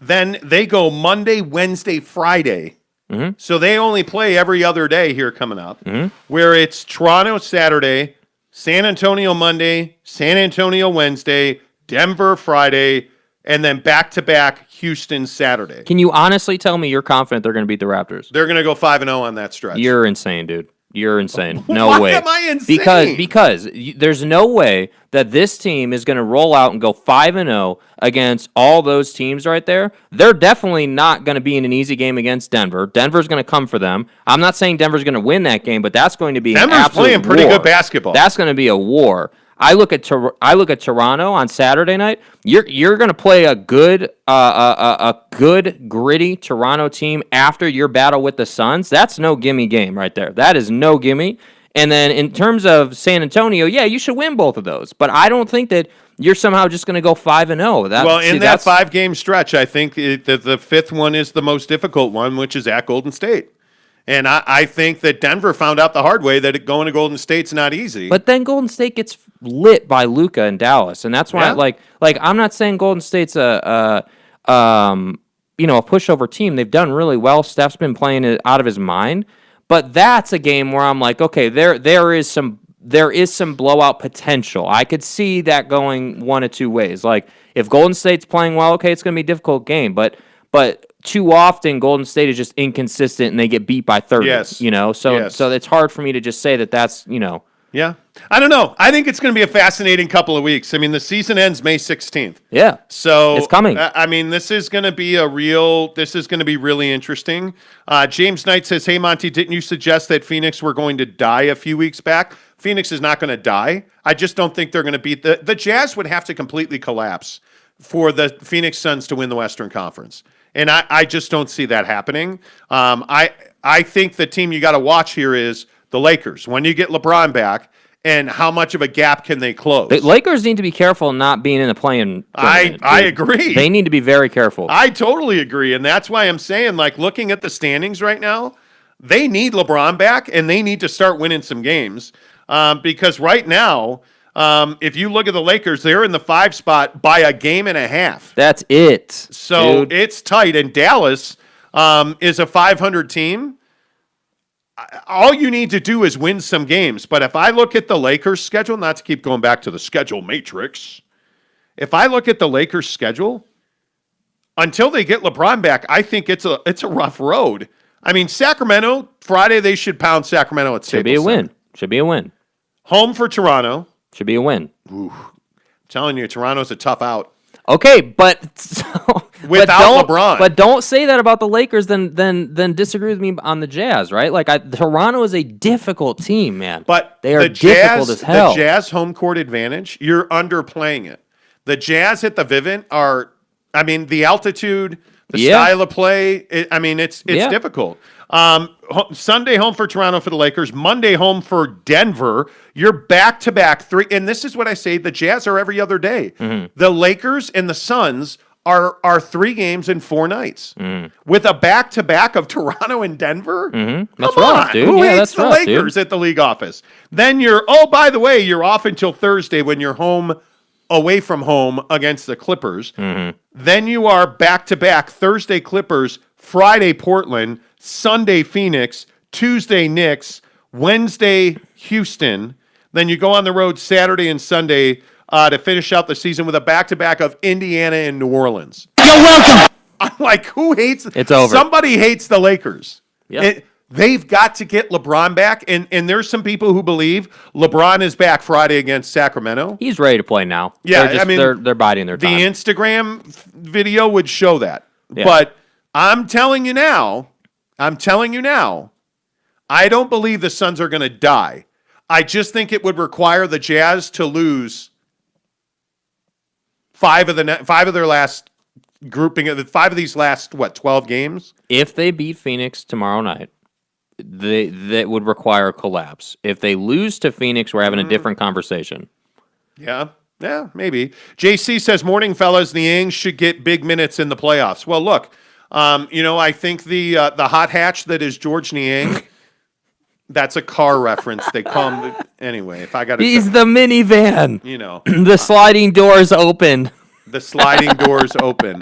Then they go Monday, Wednesday, Friday. Mm-hmm. So they only play every other day here coming up. Mm-hmm. Where it's Toronto Saturday, San Antonio Monday, San Antonio Wednesday, Denver Friday, and then back-to-back Houston Saturday.
Can you honestly tell me you're confident they're going to beat the Raptors?
They're going to go 5-0 on that stretch.
You're insane, dude. You're insane. No
Why
way.
Why am I insane?
Because there's no way that this team is going to roll out and go 5-0 against all those teams right there. They're definitely not going to be in an easy game against Denver. Denver's going to come for them. I'm not saying Denver's going to win that game, but that's going to be an absolute
playing pretty
war.
Good basketball.
That's going to be a war. I look at Toronto on Saturday night. You're going to play a good gritty Toronto team after your battle with the Suns. That's no gimme game right there. That is no gimme. And then in terms of San Antonio, yeah, you should win both of those. But I don't think that you're somehow just going to go 5-0.
That 5-game stretch, I think that the 5th one is the most difficult one, which is at Golden State. And I think that Denver found out the hard way that going to Golden State's not easy.
But then Golden State gets lit by Luka and Dallas, and that's why, I'm not saying Golden State's a pushover team. They've done really well. Steph's been playing it out of his mind, but that's a game where I'm like, okay, there is some blowout potential. I could see that going one of two ways. Like if Golden State's playing well, okay, it's going to be a difficult game, but too often Golden State is just inconsistent and they get beat by 30.
Yes.
So it's hard for me to just say that that's.
Yeah. I don't know. I think it's going to be a fascinating couple of weeks. The season ends May 16th.
Yeah.
So
it's coming.
This is going to be really interesting. James Knight says, "Hey Monty, didn't you suggest that Phoenix were going to die a few weeks back? Phoenix is not going to die. I just don't think they're going to beat the Jazz would have to completely collapse for the Phoenix Suns to win the Western Conference. And I just don't see that happening. I think the team you got to watch here is the Lakers. When you get LeBron back, and how much of a gap can they close?
The Lakers need to be careful not being in the play-in tournament.
I agree.
They need to be very careful.
I totally agree, and that's why I'm saying, like, looking at the standings right now, they need LeBron back, and they need to start winning some games because right now, if you look at the Lakers, they're in the 5 spot by a game and a half.
That's it.
So
dude.
It's tight, and Dallas is a 500 team. All you need to do is win some games. But if I look at the Lakers' schedule, not to keep going back to the schedule matrix, if I look at the Lakers' schedule, until they get LeBron back, I think it's a rough road. I mean, Sacramento, Friday, they should pound Sacramento at Staples
Should be a
Center.
win. Should be a win.
Home for Toronto.
Should be a win.
Ooh, I'm telling you, Toronto's a tough out.
Okay, but
Without LeBron.
But don't say that about the Lakers. Then disagree with me on the Jazz, right? Like Toronto is a difficult team, man.
But
they are
the
difficult
Jazz,
as hell.
The Jazz home court advantage, you're underplaying it. The Jazz at the Vivint are, I mean, the altitude, the style of play. It's difficult. Sunday home for Toronto for the Lakers. Monday home for Denver. You're back-to-back 3. And this is what I say, the Jazz are every other day. Mm-hmm. The Lakers and the Suns are 3 games in 4 nights. Mm. With a back-to-back of Toronto and Denver?
Mm-hmm. That's
Come
rough,
on.
dude.
Who
Yeah,
hates
that's
the
rough,
Lakers
dude.
at the league office? Then by the way, you're off until Thursday when you're home away from home against the Clippers. Mm-hmm. Then you are back-to-back Thursday Clippers, Friday Portland, Sunday Phoenix, Tuesday Knicks, Wednesday Houston. Then you go on the road Saturday and Sunday to finish out the season with a back-to-back of Indiana and New Orleans.
You're welcome.
I'm like, who hates?
It's over.
Somebody hates the Lakers.
Yep.
They've got to get LeBron back, and there's some people who believe LeBron is back Friday against Sacramento.
He's ready to play now.
Yeah,
they're biding their time.
The Instagram video would show that.
Yeah.
But I'm telling you now, I don't believe the Suns are going to die. I just think it would require the Jazz to lose 5 of their last grouping, 5 of these last 12 games.
If they beat Phoenix tomorrow night, that would require a collapse. If they lose to Phoenix, we're having a different conversation.
Yeah, maybe. JC says, morning, fellas, the Yangs should get big minutes in the playoffs. Well, look, I think the hot hatch that is George Niang, that's a car reference. They call him, anyway, if I got to...
He's the minivan. The sliding doors open.
The sliding doors open.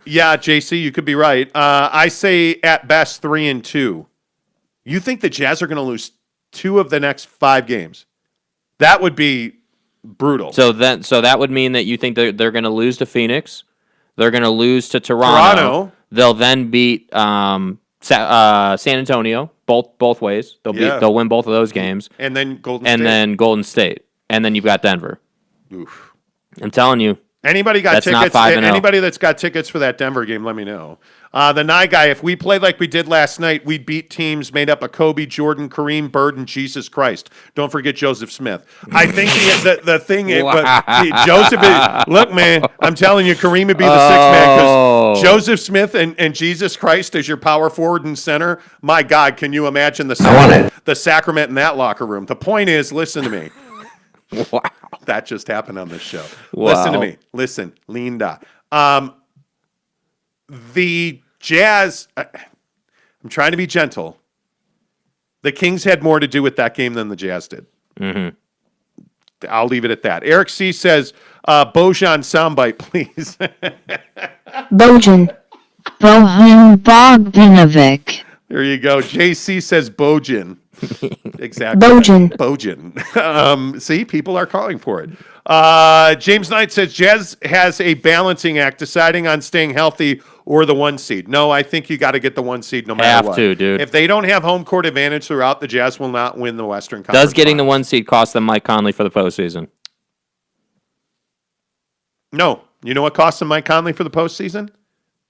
Yeah, JC, you could be right. I say at best 3-2. You think the Jazz are going to lose 2 of the next 5 games? That would be brutal.
So that would mean that you think they're going to lose to Phoenix. They're going to lose to Toronto. They'll then beat San Antonio both ways. They'll win both of those games.
And then
Golden State. And then you've got Denver.
Oof.
I'm telling you.
Anybody got
that's
tickets?
Not 5-0.
Anybody that's got tickets for that Denver game, let me know. The Nye guy, if we played like we did last night, we'd beat teams made up of Kobe, Jordan, Kareem, Bird, and Jesus Christ. Don't forget Joseph Smith. I think the thing is, Joseph is, look, man, I'm telling you, Kareem would be the 6th man because Joseph Smith and Jesus Christ as your power forward and center. My God, can you imagine the sacrament in that locker room? The point is, listen to me.
Wow.
That just happened on this show.
Wow.
Listen to me. Listen, Linda. The Jazz, I'm trying to be gentle. The Kings had more to do with that game than the Jazz did. Mm-hmm. I'll leave it at that. Eric C. says, Bojan soundbite, please.
Bojan Bogdanovic.
There you go. JC says Bojan. Exactly.
Bojan.
See, people are calling for it. James Knight says Jazz has a balancing act, deciding on staying healthy or the 1 seed. No, I think you got to get the 1 seed no matter what.
Have to, dude.
If they don't have home court advantage throughout, the Jazz will not win the Western Conference.
Does getting the 1 seed cost them Mike Conley for the postseason?
No. You know what cost them Mike Conley for the postseason?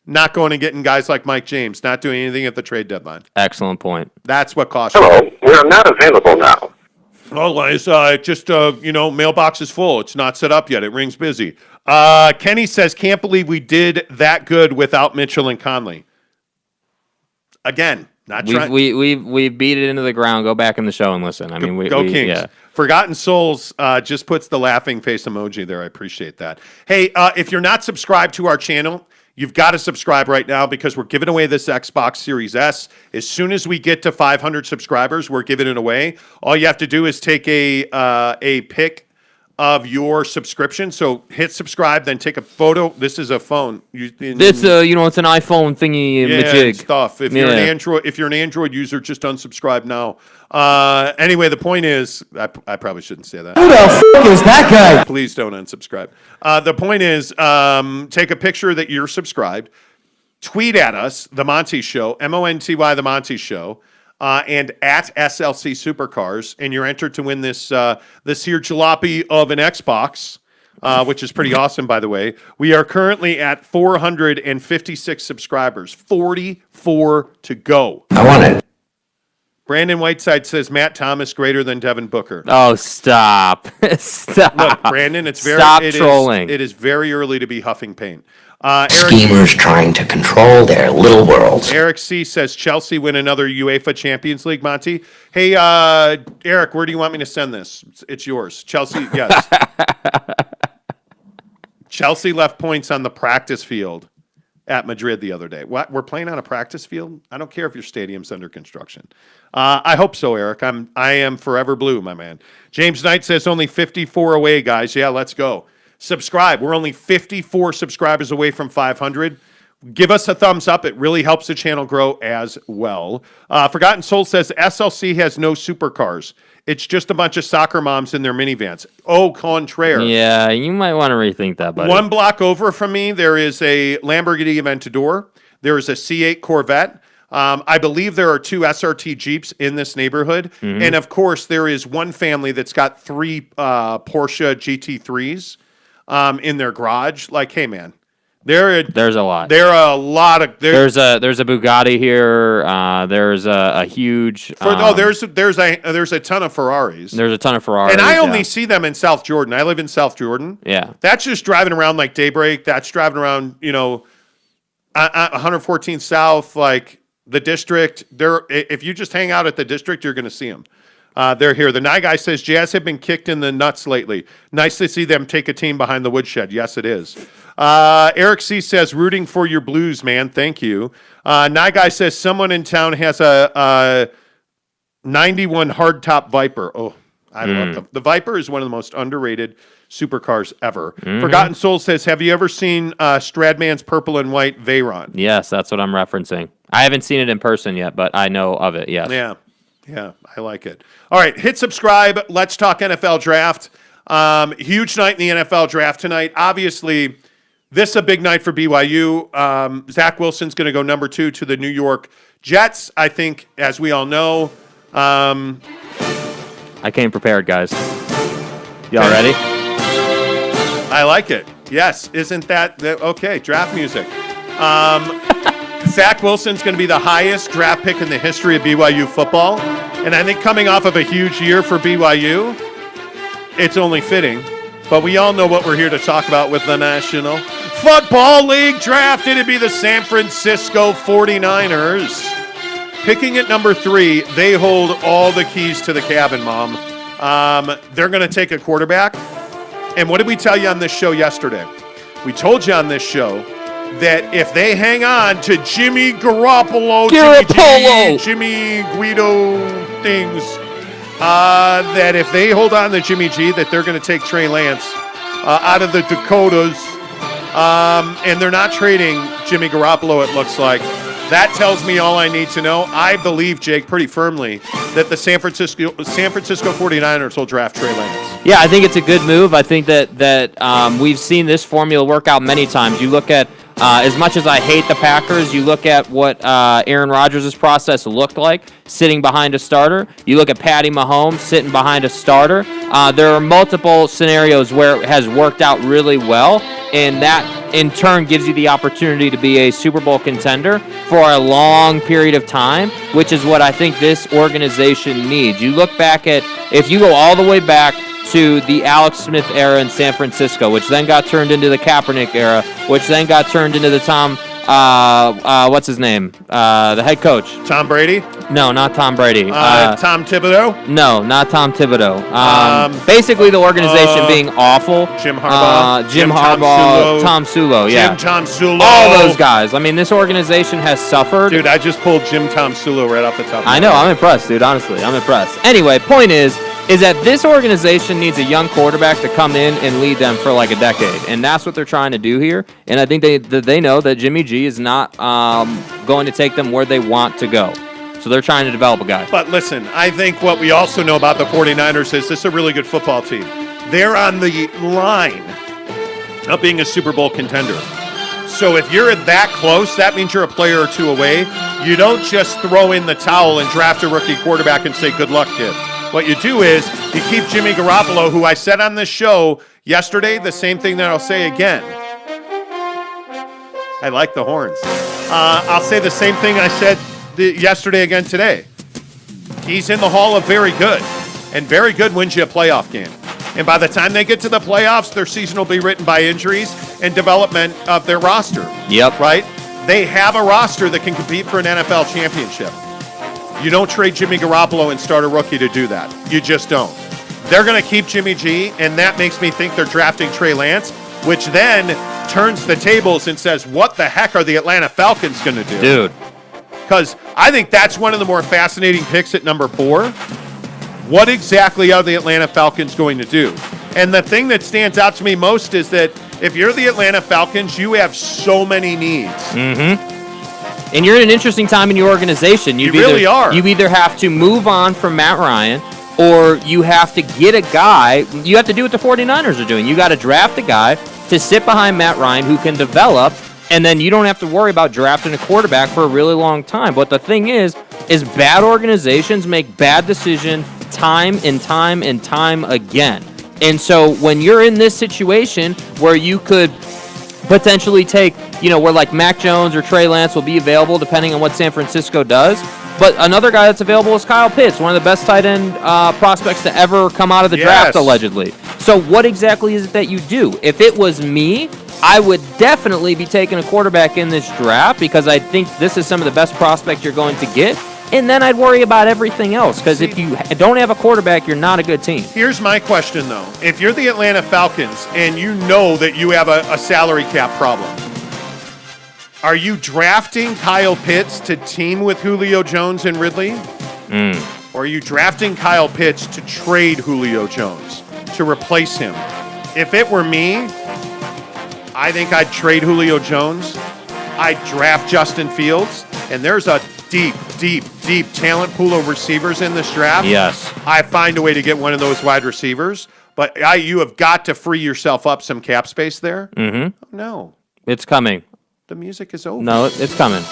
Not going and getting guys like Mike James, not doing anything at the trade deadline.
Excellent point.
That's what cost
Hello,
them.
we are not available now.
Oh, it's just, mailbox is full. It's not set up yet. It rings busy. Kenny says, can't believe we did that good without Mitchell and Conley. Again, Not trying.
We've beat it into the ground. Go back in the show and listen. I mean,
Go Kings.
Yeah.
Forgotten Souls just puts the laughing face emoji there. I appreciate that. Hey, if you're not subscribed to our channel, you've got to subscribe right now because we're giving away this Xbox Series S. As soon as we get to 500 subscribers, we're giving it away. All you have to do is take a pic of your subscription. So hit subscribe, then take a photo. This is a phone.
It's an iPhone thingy
majig stuff. If you're an Android user, just unsubscribe now. Anyway, the point is, I probably shouldn't say that.
Who the fuck is that guy?
Please don't unsubscribe. The point is, take a picture that you're subscribed, tweet at us, The Monty Show, MONTY, The Monty Show, and at SLC Supercars, and you're entered to win this here jalopy of an Xbox, which is pretty awesome, by the way. We are currently at 456 subscribers, 44 to go.
I want it.
Brandon Whiteside says Matt Thomas greater than Devin Booker.
Oh, stop! Stop.
Look, Brandon,
Stop trolling.
It is very early to be huffing paint.
Schemers trying to control their little worlds.
Eric C says Chelsea win another UEFA Champions League, Monty. Hey, Eric, where do you want me to send this? It's yours. Chelsea, yes. Chelsea left points on the practice field at Madrid the other day. What? We're playing on a practice field? I don't care if your stadium's under construction. I hope so, Eric. I am forever blue, my man. James Knight says only 54 away, guys. Yeah, let's go. Subscribe. We're only 54 subscribers away from 500. Give us a thumbs up. It really helps the channel grow as well. Forgotten Soul says SLC has no supercars. It's just a bunch of soccer moms in their minivans. Au contraire.
Yeah, you might want to rethink that, buddy.
One block over from me, there is a Lamborghini Aventador. There is a C8 Corvette. I believe there are 2 SRT Jeeps in this neighborhood. Mm-hmm. And, of course, there is one family that's got 3 Porsche GT3s. In their garage, like, hey man,
there's a lot.
There are a lot of
there's a Bugatti here. There's a huge.
There's a ton of Ferraris.
There's a ton of Ferraris,
and I only see them in South Jordan. I live in South Jordan.
Yeah,
that's just driving around like daybreak. That's driving around, 114th South, like the district. If you just hang out at the district, you're going to see them. They're here. The Nye Guy says, Jazz have been kicked in the nuts lately. Nice to see them take a team behind the woodshed. Yes, it is. Eric C. says, rooting for your Blues, man. Thank you. Nye Guy says, someone in town has a 91 hardtop Viper. Oh, I love them. The Viper is one of the most underrated supercars ever. Mm-hmm. Forgotten Soul says, have you ever seen Stradman's purple and white Veyron?
Yes, that's what I'm referencing. I haven't seen it in person yet, but I know of it, yes.
Yeah, I like it. All right, hit subscribe. Let's talk NFL draft. Huge night in the NFL draft tonight. Obviously, this is a big night for BYU. Zach Wilson's going to go number 2 to the New York Jets. I think, as we all know.
I came prepared, guys. Y'all ready?
I like it. Yes, isn't that okay? Draft music. Zach Wilson's going to be the highest draft pick in the history of BYU football. And I think coming off of a huge year for BYU, it's only fitting. But we all know what we're here to talk about with the National Football League draft. It'd be the San Francisco 49ers. Picking at number 3, they hold all the keys to the cabin, Mom. They're going to take a quarterback. And what did we tell you on this show yesterday? We told you on this show that if they hang on to Jimmy Garoppolo, Jimmy Guido things, that if they hold on to Jimmy G, that they're going to take Trey Lance out of the Dakotas, and they're not trading Jimmy Garoppolo, it looks like. That tells me all I need to know. I believe, Jake, pretty firmly that the San Francisco 49ers will draft Trey Lance.
Yeah, I think it's a good move. I think that we've seen this formula work out many times. You look at as much as I hate the Packers, you look at what Aaron Rodgers' process looked like, sitting behind a starter. You look at Patty Mahomes sitting behind a starter. There are multiple scenarios where it has worked out really well, and that in turn gives you the opportunity to be a Super Bowl contender for a long period of time, which is what I think this organization needs. You look back at, if you go all the way back to the Alex Smith era in San Francisco, which then got turned into the Kaepernick era, which then got turned into the Tom What's his name? The head coach.
Tom Brady?
No, not Tom Brady.
Tom Thibodeau?
No, not Tom Thibodeau. Basically, the organization being awful.
Jim Harbaugh.
Jim Harbaugh. Tom Sulo. Yeah.
Tom Sulo.
All those guys. I mean, this organization has suffered.
Dude, I just pulled Tom Sulo right off the top of my
I know.
head.
I'm impressed, dude. Honestly, I'm impressed. Anyway, point is that this organization needs a young quarterback to come in and lead them for like a decade, and that's what they're trying to do here. And I think they know that Jimmy G is not going to take them where they want to go. So they're trying to develop a guy.
But listen, I think what we also know about the 49ers is this is a really good football team. They're on the line of being a Super Bowl contender. So if you're that close, that means you're a player or two away. You don't just throw in the towel and draft a rookie quarterback and say, good luck, kid. What you do is you keep Jimmy Garoppolo, who I said on this show yesterday, the same thing that I'll say again. I like the horns. I'll say the same thing I said yesterday again today. He's in the Hall of Very Good, and Very Good wins you a playoff game. And by the time they get to the playoffs, their season will be written by injuries and development of their roster.
Yep.
Right? They have a roster that can compete for an NFL championship. You don't trade Jimmy Garoppolo and start a rookie to do that. You just don't. They're going to keep Jimmy G, and that makes me think they're drafting Trey Lance, which then turns the tables and says, what the heck are the Atlanta Falcons going to do?
Dude.
Because I think that's one of the more fascinating picks at number 4. What exactly are the Atlanta Falcons going to do? And the thing that stands out to me most is that if you're the Atlanta Falcons, you have so many needs.
Mm-hmm. And you're in an interesting time in your organization.
You really are.
You either have to move on from Matt Ryan or you have to get a guy. You have to do what the 49ers are doing. You got to draft a guy to sit behind Matt Ryan who can develop, and then you don't have to worry about drafting a quarterback for a really long time. But the thing is bad organizations make bad decisions time and time and time again. And so when you're in this situation where you could potentially take, where like Mac Jones or Trey Lance will be available depending on what San Francisco does. But another guy that's available is Kyle Pitts, one of the best tight end prospects to ever come out of the draft, allegedly. So what exactly is it that you do? If it was me, I would definitely be taking a quarterback in this draft because I think this is some of the best prospects you're going to get. And then I'd worry about everything else because if you don't have a quarterback, you're not a good team.
Here's my question, though. If you're the Atlanta Falcons and you know that you have a salary cap problem, are you drafting Kyle Pitts to team with Julio Jones and Ridley? Or are you drafting Kyle Pitts to trade Julio Jones, to replace him? If it were me, I think I'd trade Julio Jones. I'd draft Justin Fields. And there's a deep talent pool of receivers in this draft.
Yes.
I find a way to get one of those wide receivers. But you have got to free yourself up some cap space there.
Mm-hmm.
Oh, no.
It's coming.
The music is over.
No, it's coming.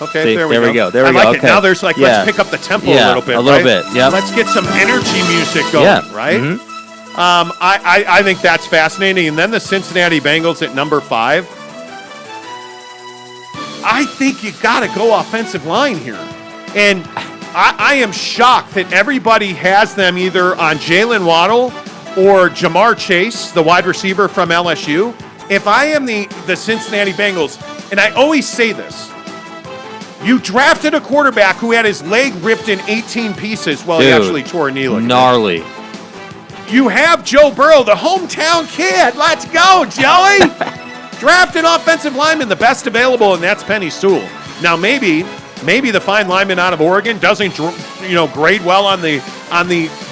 Okay,
See,
there we go.
There we go.
I like it.
Okay.
Now there's let's pick up the tempo a little bit.
A little bit. Yeah.
Let's get some energy music going, right?
Mm-hmm.
I think that's fascinating. And then the Cincinnati Bengals at number 5. I think you got to go offensive line here. And I am shocked that everybody has them either on Jalen Waddle or Jamar Chase, the wide receiver from LSU. If I am the Cincinnati Bengals, and I always say this, you drafted a quarterback who had his leg ripped in 18 pieces while he actually tore a knee ligament.
Gnarly.
You have Joe Burrow, the hometown kid. Let's go, Joey. Draft an offensive lineman, the best available, and that's Penny Sewell. Now, maybe the fine lineman out of Oregon doesn't, grade well on the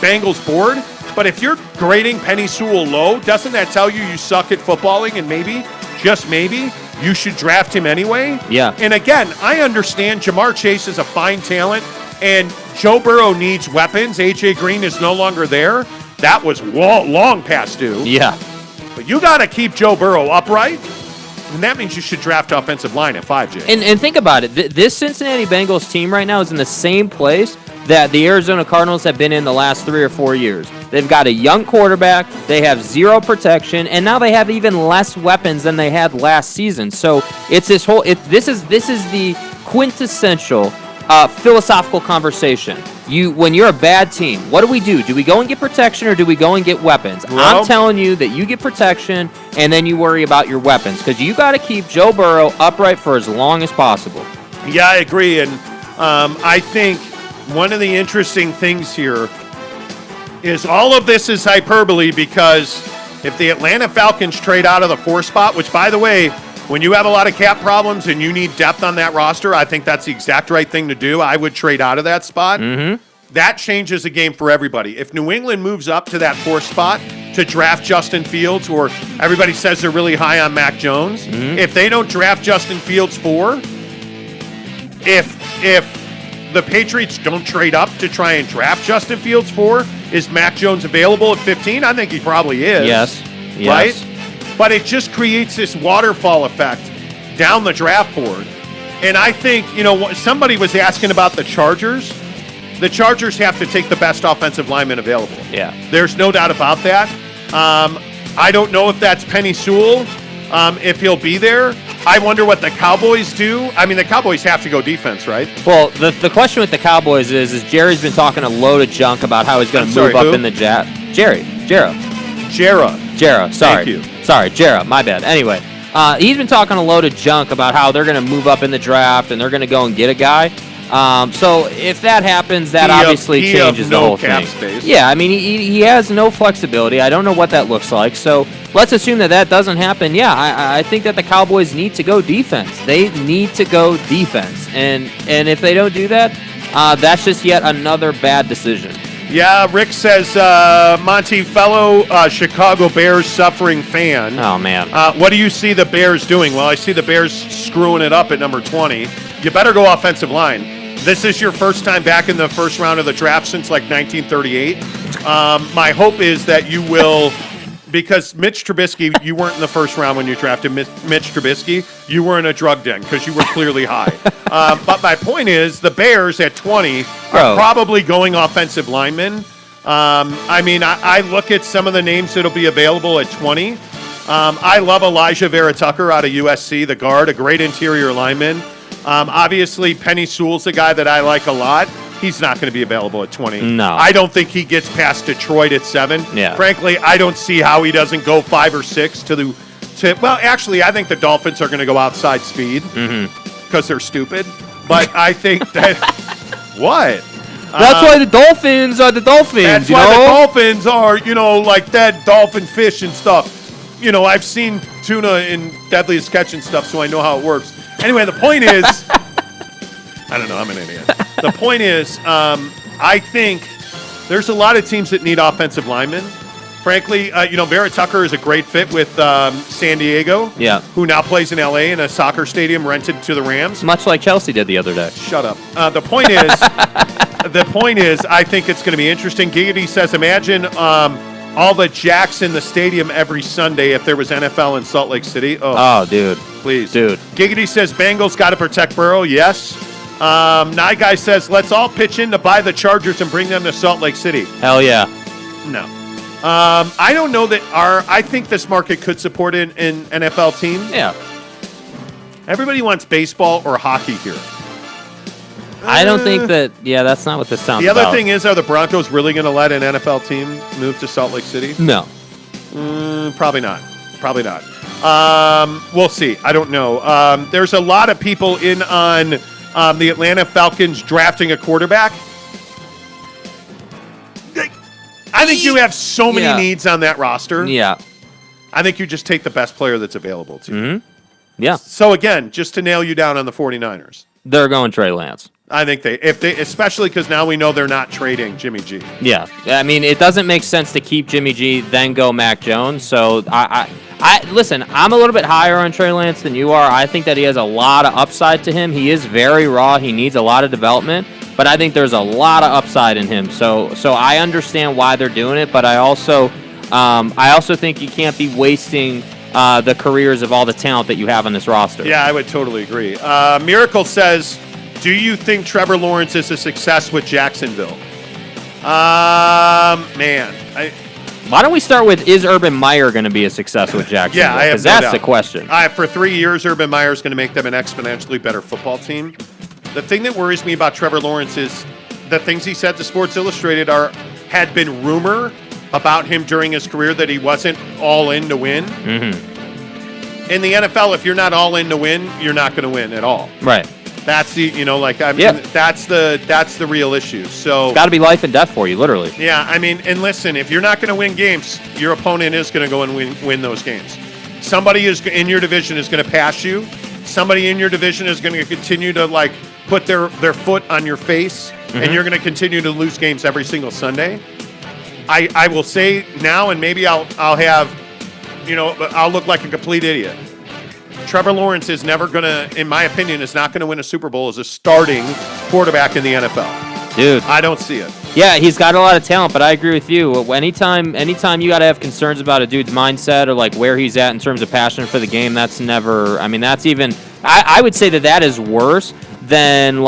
Bengals board. But if you're grading Penny Sewell low, doesn't that tell you suck at footballing and maybe, just maybe, you should draft him anyway?
Yeah.
And again, I understand Jamar Chase is a fine talent, and Joe Burrow needs weapons. A.J. Green is no longer there. That was long past due.
Yeah.
But you got to keep Joe Burrow upright, and that means you should draft offensive line at 5, Jay.
And think about it. This Cincinnati Bengals team right now is in the same place that the Arizona Cardinals have been in the last 3 or 4 years. They've got a young quarterback, they have zero protection, and now they have even less weapons than they had last season. So it's this whole this is the quintessential philosophical conversation. When you're a bad team, what do we do? Do we go and get protection or do we go and get weapons?
Well,
I'm telling you that you get protection and then you worry about your weapons because you got to keep Joe Burrow upright for as long as possible.
Yeah, I agree. And I think one of the interesting things here is all of this is hyperbole because if the Atlanta Falcons trade out of the 4 spot, which, by the way, when you have a lot of cap problems and you need depth on that roster, I think that's the exact right thing to do. I would trade out of that spot.
Mm-hmm.
That changes the game for everybody. If New England moves up to that 4th spot to draft Justin Fields, or everybody says they're really high on Mac Jones, if they don't draft Justin Fields 4, if the Patriots don't trade up to try and draft Justin Fields 4, is Mac Jones available at 15? I think he probably is.
Yes.
Right? But it just creates this waterfall effect down the draft board. And I think, somebody was asking about the Chargers. The Chargers have to take the best offensive lineman available.
Yeah.
There's no doubt about that. I don't know if that's Penny Sewell, if he'll be there. I wonder what the Cowboys do. I mean, the Cowboys have to go defense, right?
Well, the question with the Cowboys is Jerry's been talking a load of junk about how he's going to move up in the Jarrah. Sorry.
Thank you.
Sorry, Jarrah. My bad. Anyway, he's been talking a load of junk about how they're going to move up in the draft and they're going to go and get a guy. So if that happens, that obviously changes the whole thing.
Space.
Yeah, I mean, he has no flexibility. I don't know what that looks like. So let's assume that doesn't happen. Yeah, I think that the Cowboys need to go defense. They need to go defense. And if they don't do that, that's just yet another bad decision.
Yeah, Rick says, Monty, fellow Chicago Bears suffering fan.
Oh, man.
What do you see the Bears doing? Well, I see the Bears screwing it up at number 20. You better go offensive line. This is your first time back in the first round of the draft since like 1938. My hope is that you will, because Mitch Trubisky, you weren't in the first round when you drafted Mitch Trubisky. You were in a drug den because you were clearly high. But my point is the Bears at 20 are probably going offensive linemen. I look at some of the names that'll be available at 20. I love Elijah Vera Tucker out of USC, the guard, a great interior lineman. Obviously, Penny Sewell's a guy that I like a lot. He's not going to be available at 20.
No.
I don't think he gets past Detroit at 7.
Yeah.
Frankly, I don't see how he doesn't go 5 or 6 well, actually, I think the Dolphins are going to go outside speed because they're stupid. But I think that what?
That's why the Dolphins are the Dolphins.
That's why the Dolphins are, like that dolphin fish and stuff. I've seen tuna in Deadliest Catch and stuff, so I know how it works. Anyway, the point is, I don't know, I'm an idiot. The point is, I think there's a lot of teams that need offensive linemen. Frankly, Vera Tucker is a great fit with San Diego, who now plays in L.A. in a soccer stadium rented to the Rams.
Much like Chelsea did the other day.
Shut up. The point is, I think it's going to be interesting. Giggity says, imagine all the jacks in the stadium every Sunday if there was NFL in Salt Lake City.
Oh, dude.
Please.
Dude.
Giggity says, Bengals got to protect Burrow. Yes. Nye Guy says, let's all pitch in to buy the Chargers and bring them to Salt Lake City.
Hell yeah.
No. I don't know that I think this market could support an NFL team.
Yeah.
Everybody wants baseball or hockey here.
I don't think that, that's not what this sounds about.
The other thing is, are the Broncos really going to let an NFL team move to Salt Lake City?
No.
Probably not. We'll see. I don't know. There's a lot of people in on the Atlanta Falcons drafting a quarterback. I think you have so many needs on that roster.
Yeah.
I think you just take the best player that's available to you.
Mm-hmm. Yeah.
So, again, just to nail you down on the 49ers.
They're going Trey Lance.
I think especially because now we know they're not trading Jimmy G.
Yeah. I mean, it doesn't make sense to keep Jimmy G, then go Mac Jones. So, listen, I'm a little bit higher on Trey Lance than you are. I think that he has a lot of upside to him. He is very raw. He needs a lot of development. But I think there's a lot of upside in him. So I understand why they're doing it. But I also think you can't be wasting the careers of all the talent that you have on this roster.
Yeah, I would totally agree. Miracle says, do you think Trevor Lawrence is a success with Jacksonville?
Why don't we start with, is Urban Meyer going to be a success with Jacksonville?
Yeah, I have
no doubt. The question.
For 3 years, Urban Meyer is going to make them an exponentially better football team. The thing that worries me about Trevor Lawrence is the things he said to Sports Illustrated had been rumor about him during his career that he wasn't all in to win.
Mm-hmm.
In the NFL, if you're not all in to win, you're not going to win at all.
Right.
That's the that's the real issue. So
It's got to be life and death for you, literally.
yeah, I mean, and listen, if you're not going to win games, your opponent is going to go and win those games. Somebody is in your division is going to pass you. Somebody in your division is going to continue to like put their foot on your face, and you're going to continue to lose games every single Sunday. I will say now, and maybe I'll have, I'll look like a complete idiot. Trevor Lawrence is never going to, in my opinion, is not going to win a Super Bowl as a starting quarterback in the NFL.
Dude.
I don't see it.
Yeah, he's got a lot of talent, but I agree with you. Anytime you got to have concerns about a dude's mindset or like where he's at in terms of passion for the game, that's never, I mean, that's even, I would say that is worse than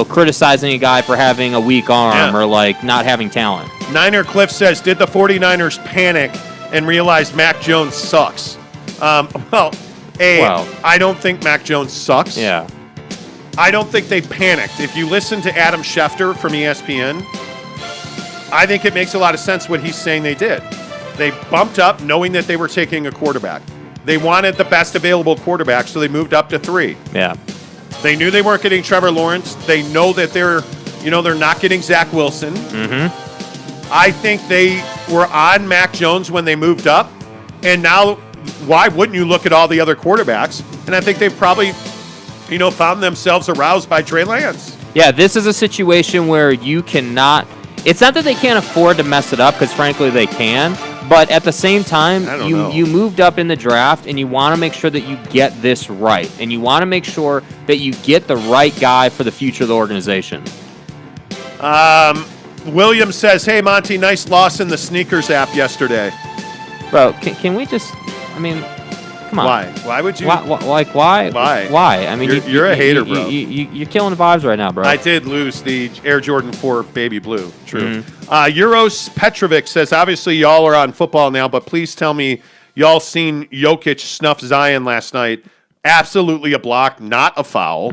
criticizing a guy for having a weak arm or like not having talent.
Niner Cliff says, did the 49ers panic and realize Mac Jones sucks? I don't think Mac Jones sucks.
Yeah.
I don't think they panicked. If you listen to Adam Schefter from ESPN, I think it makes a lot of sense what he's saying they did. They bumped up knowing that they were taking a quarterback. They wanted the best available quarterback, so they moved up to 3.
Yeah.
They knew they weren't getting Trevor Lawrence. They know that they're not getting Zach Wilson.
Mm-hmm.
I think they were on Mac Jones when they moved up, and now why wouldn't you look at all the other quarterbacks? And I think they've probably, found themselves aroused by Trey Lance.
Yeah, this is a situation where you cannot, it's not that they can't afford to mess it up, because frankly they can, but at the same time, you moved up in the draft, and you want to make sure that you get this right, and you want to make sure that you get the right guy for the future of the organization.
William says, hey, Monty, nice loss in the sneakers app yesterday.
Bro, can we just, I mean, come on.
Why? Why would you?
Why?
Why?
Why? I mean,
you're a hater, bro.
You're killing the vibes right now, bro.
I did lose the Air Jordan 4 Baby Blue. True. Euros Petrovic says, obviously y'all are on football now, but please tell me y'all seen Jokic snuff Zion last night. Absolutely a block, not a foul.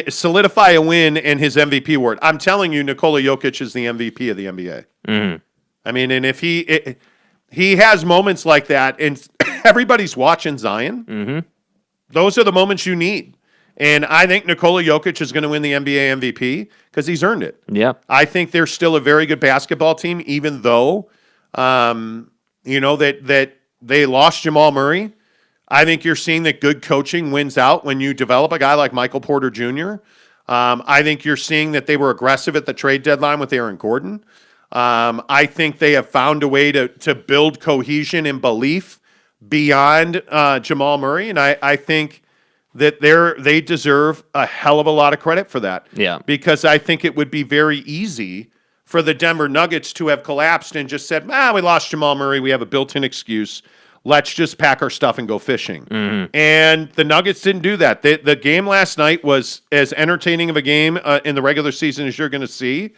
Solidify a win and his MVP award. I'm telling you, Nikola Jokic is the MVP of the NBA.
Mm-hmm.
I mean, and if he has moments like that, and everybody's watching Zion, those are the moments you need. And I think Nikola Jokic is going to win the NBA MVP because he's earned it.
Yeah.
I think they're still a very good basketball team, even though, that they lost Jamal Murray. I think you're seeing that good coaching wins out when you develop a guy like Michael Porter Jr. I think you're seeing that they were aggressive at the trade deadline with Aaron Gordon. I think they have found a way to build cohesion and belief beyond Jamal Murray, and I think that they deserve a hell of a lot of credit for that.
Yeah.
Because I think it would be very easy for the Denver Nuggets to have collapsed and just said, we lost Jamal Murray. We have a built-in excuse. Let's just pack our stuff and go fishing. And the Nuggets didn't do that. The game last night was as entertaining of a game in the regular season as you're going to see.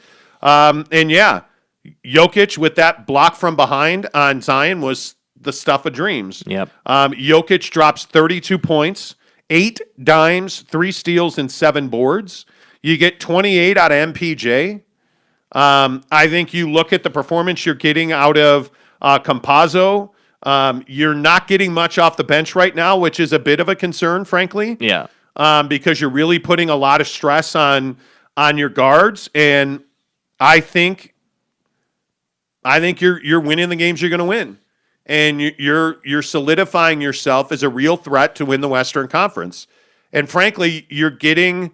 Jokic with that block from behind on Zion was the stuff of dreams.
Yep.
Jokic drops 32 points, 8 dimes, 3 steals, and 7 boards. You get 28 out of MPJ. I think you look at the performance you're getting out of Campazzo. You're not getting much off the bench right now, which is a bit of a concern, frankly.
Yeah.
Because you're really putting a lot of stress on your guards, and I think you're winning the games you're going to win, and you're solidifying yourself as a real threat to win the Western Conference. And frankly, you're getting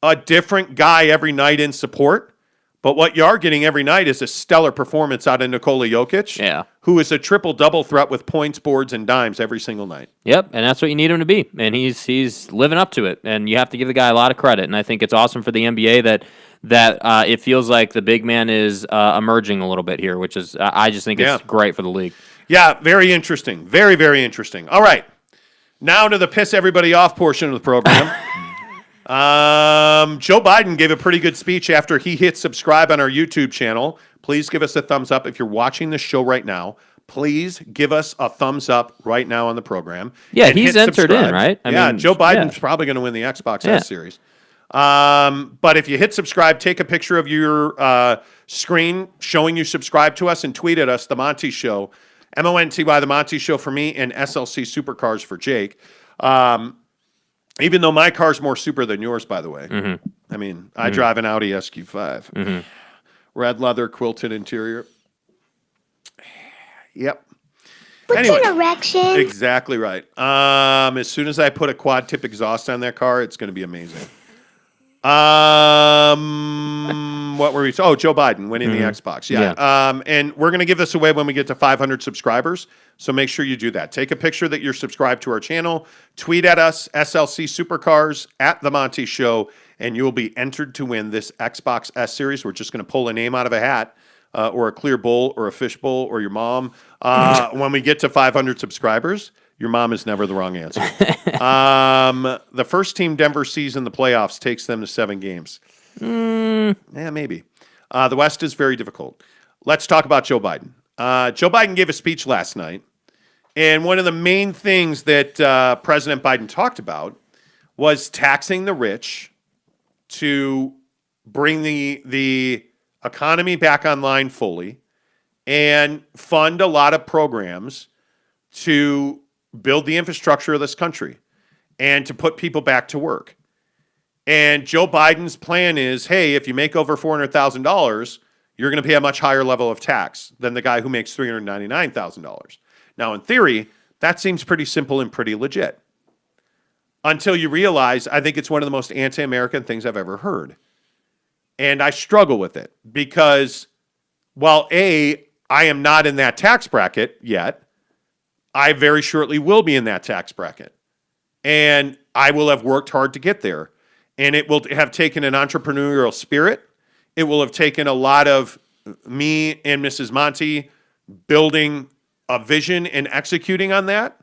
a different guy every night in support. But what you are getting every night is a stellar performance out of Nikola Jokic, who is a triple-double threat with points, boards, and dimes every single night.
Yep, and that's what you need him to be, and he's living up to it, and you have to give the guy a lot of credit. And I think it's awesome for the NBA that it feels like the big man is emerging a little bit here, which is I just think it's great for the league. Yeah,
very interesting. Very, very interesting. All right, now to the piss everybody off portion of the program. Joe Biden gave a pretty good speech after he hit subscribe on our YouTube channel. Please give us a thumbs up if you're watching this show right now. Please give us a thumbs up right now on the program.
Yeah, he's entered in, right?
I mean, Joe Biden's probably going to win the Xbox S Series. But if you hit subscribe, take a picture of your screen showing you subscribe to us and tweet at us, The Monty Show. MONTY, The Monty Show for me, and SLC Supercars for Jake. Even though my car's more super than yours, by the way.
Mm-hmm.
I mean, I drive an Audi SQ5.
Mm-hmm.
Red leather, quilted interior. Yep.
What's an erection?
Exactly right. As soon as I put a quad tip exhaust on that car, it's going to be amazing. What were we? Oh, Joe Biden winning the Xbox. Yeah. And we're going to give this away when we get to 500 subscribers. So make sure you do that. Take a picture that you're subscribed to our channel. Tweet at us, SLC Supercars at The Monty Show, and you will be entered to win this Xbox S Series. We're just going to pull a name out of a hat, or a clear bowl, or a fish bowl, or your mom. When we get to 500 subscribers, your mom is never the wrong answer. The first team Denver sees in the playoffs takes them to 7 games. Yeah, maybe. The West is very difficult. Let's talk about Joe Biden. Joe Biden gave a speech last night, and one of the main things that President Biden talked about was taxing the rich to bring the economy back online fully and fund a lot of programs to build the infrastructure of this country and to put people back to work. And Joe Biden's plan is, hey, if you make over $400,000, you're going to pay a much higher level of tax than the guy who makes $399,000. Now, in theory, that seems pretty simple and pretty legit. Until you realize, I think it's one of the most anti-American things I've ever heard. And I struggle with it because while I am not in that tax bracket yet, I very shortly will be in that tax bracket. And I will have worked hard to get there. And it will have taken an entrepreneurial spirit. It will have taken a lot of me and Mrs. Monty building a vision and executing on that.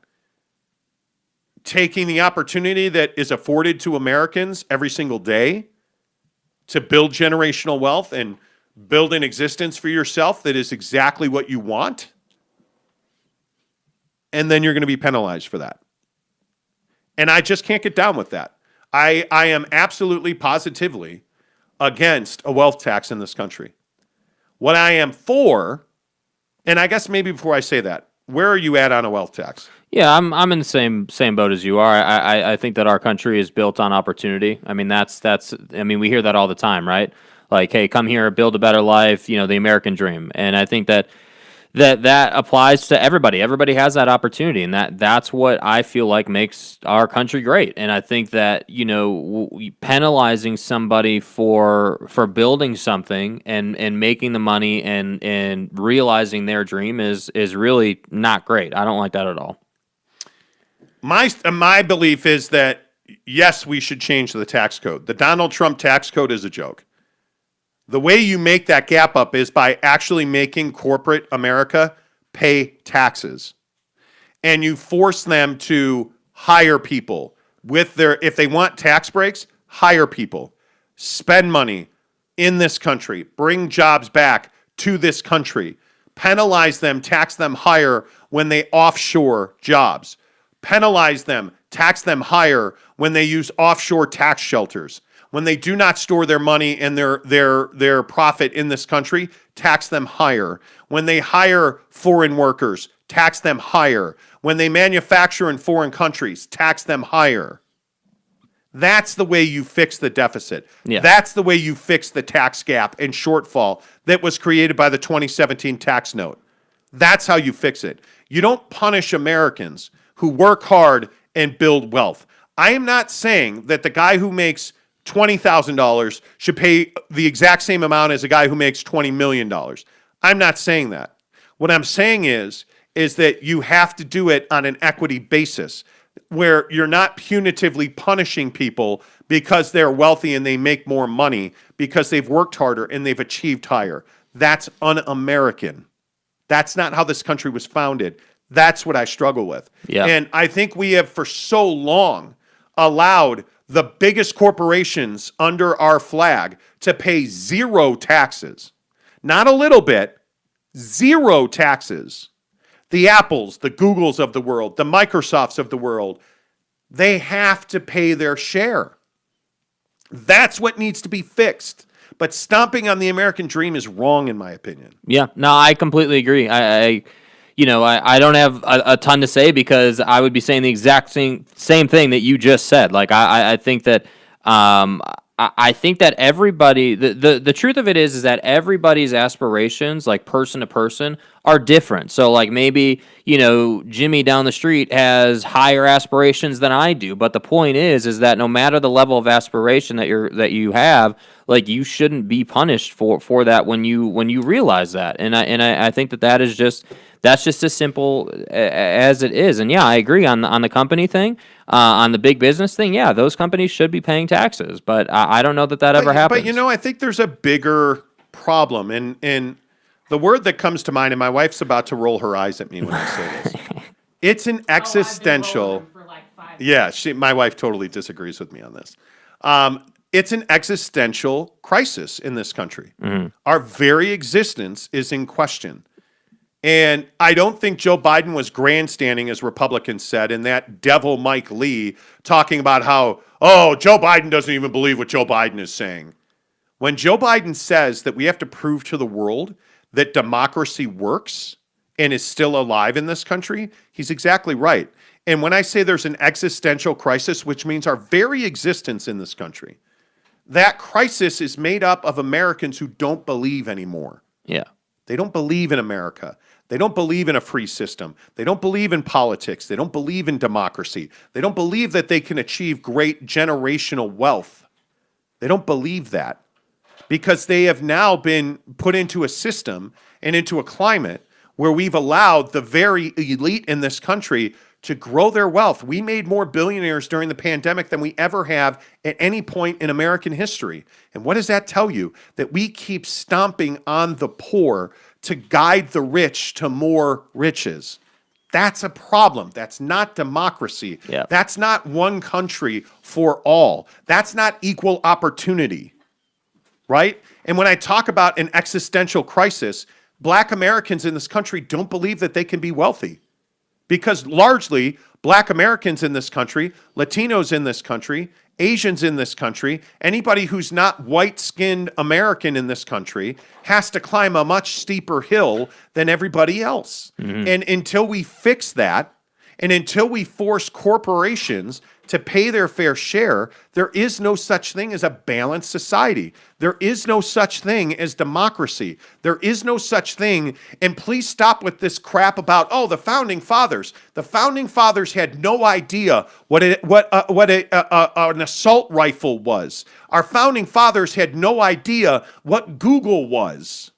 Taking the opportunity that is afforded to Americans every single day to build generational wealth and build an existence for yourself that is exactly what you want. And then you're going to be penalized for that. And I just can't get down with that. I am absolutely positively against a wealth tax in this country. What I am for, and I guess maybe before I say that, where are you at on a wealth tax?
Yeah, I'm in the same boat as you are. I think that our country is built on opportunity. I mean, we hear that all the time, right? Like, hey, come here, build a better life, the American dream. And I think that applies to everybody. Everybody has that opportunity, and that's what I feel like makes our country great. And I think that penalizing somebody for building something and making the money and realizing their dream is really not great. I don't like that at all.
My belief is that yes, we should change the tax code. The Donald Trump tax code is a joke. The way you make that gap up is by actually making corporate America pay taxes. And you force them to hire people if they want tax breaks, hire people, spend money in this country, bring jobs back to this country, penalize them, tax them higher when they offshore jobs, penalize them, tax them higher when they use offshore tax shelters. When they do not store their money and their profit in this country, tax them higher. When they hire foreign workers, tax them higher. When they manufacture in foreign countries, tax them higher. That's the way you fix the deficit.
Yeah.
That's the way you fix the tax gap and shortfall that was created by the 2017 tax note. That's how you fix it. You don't punish Americans who work hard and build wealth. I am not saying that the guy who makes $20,000 should pay the exact same amount as a guy who makes $20 million. I'm not saying that. What I'm saying is that you have to do it on an equity basis where you're not punitively punishing people because they're wealthy and they make more money because they've worked harder and they've achieved higher. That's un-American. That's not how this country was founded. That's what I struggle with.
Yeah.
And I think we have for so long allowed the biggest corporations under our flag to pay zero taxes. Not a little bit, zero taxes. The Apples, the Googles of the world, the Microsofts of the world, they have to pay their share. That's what needs to be fixed. But stomping on the American dream is wrong, in my opinion.
Yeah, no, I completely agree. I don't have a ton to say because I would be saying the exact same thing that you just said. Like, I think that I think that everybody, the truth of it is that everybody's aspirations, like person to person, are different. So like maybe, Jimmy down the street has higher aspirations than I do. But the point is that no matter the level of aspiration that you have, like you shouldn't be punished for that when you realize that. And I think that's just as simple as it is. And yeah, I agree on the company thing, on the big business thing. Yeah, those companies should be paying taxes, but I don't know that ever happens.
But I think there's a bigger problem, and the word that comes to mind, and my wife's about to roll her eyes at me when I say this. It's an existential. Yeah, my wife totally disagrees with me on this. It's an existential crisis in this country. Mm-hmm. Our very existence is in question. And I don't think Joe Biden was grandstanding, as Republicans said, and that devil Mike Lee talking about how, Joe Biden doesn't even believe what Joe Biden is saying. When Joe Biden says that we have to prove to the world that democracy works and is still alive in this country, he's exactly right. And when I say there's an existential crisis, which means our very existence in this country, that crisis is made up of Americans who don't believe anymore.
Yeah.
They don't believe in America. They don't believe in a free system. They don't believe in politics. They don't believe in democracy. They don't believe that they can achieve great generational wealth. They don't believe that because they have now been put into a system and into a climate where we've allowed the very elite in this country to grow their wealth. We made more billionaires during the pandemic than we ever have at any point in American history. And what does that tell you? That we keep stomping on the poor to guide the rich to more riches. That's a problem. That's not democracy.
Yeah.
That's not one country for all. That's not equal opportunity, right? And when I talk about an existential crisis, Black Americans in this country don't believe that they can be wealthy. Because largely, Black Americans in this country, Latinos in this country, Asians in this country, anybody who's not white-skinned American in this country has to climb a much steeper hill than everybody else. Mm-hmm. And until we fix that, and until we force corporations to pay their fair share, there is no such thing as a balanced society. There is no such thing as democracy. There is no such thing. And please stop with this crap about, the Founding Fathers. The Founding Fathers had no idea what an assault rifle was. Our Founding Fathers had no idea what Google was.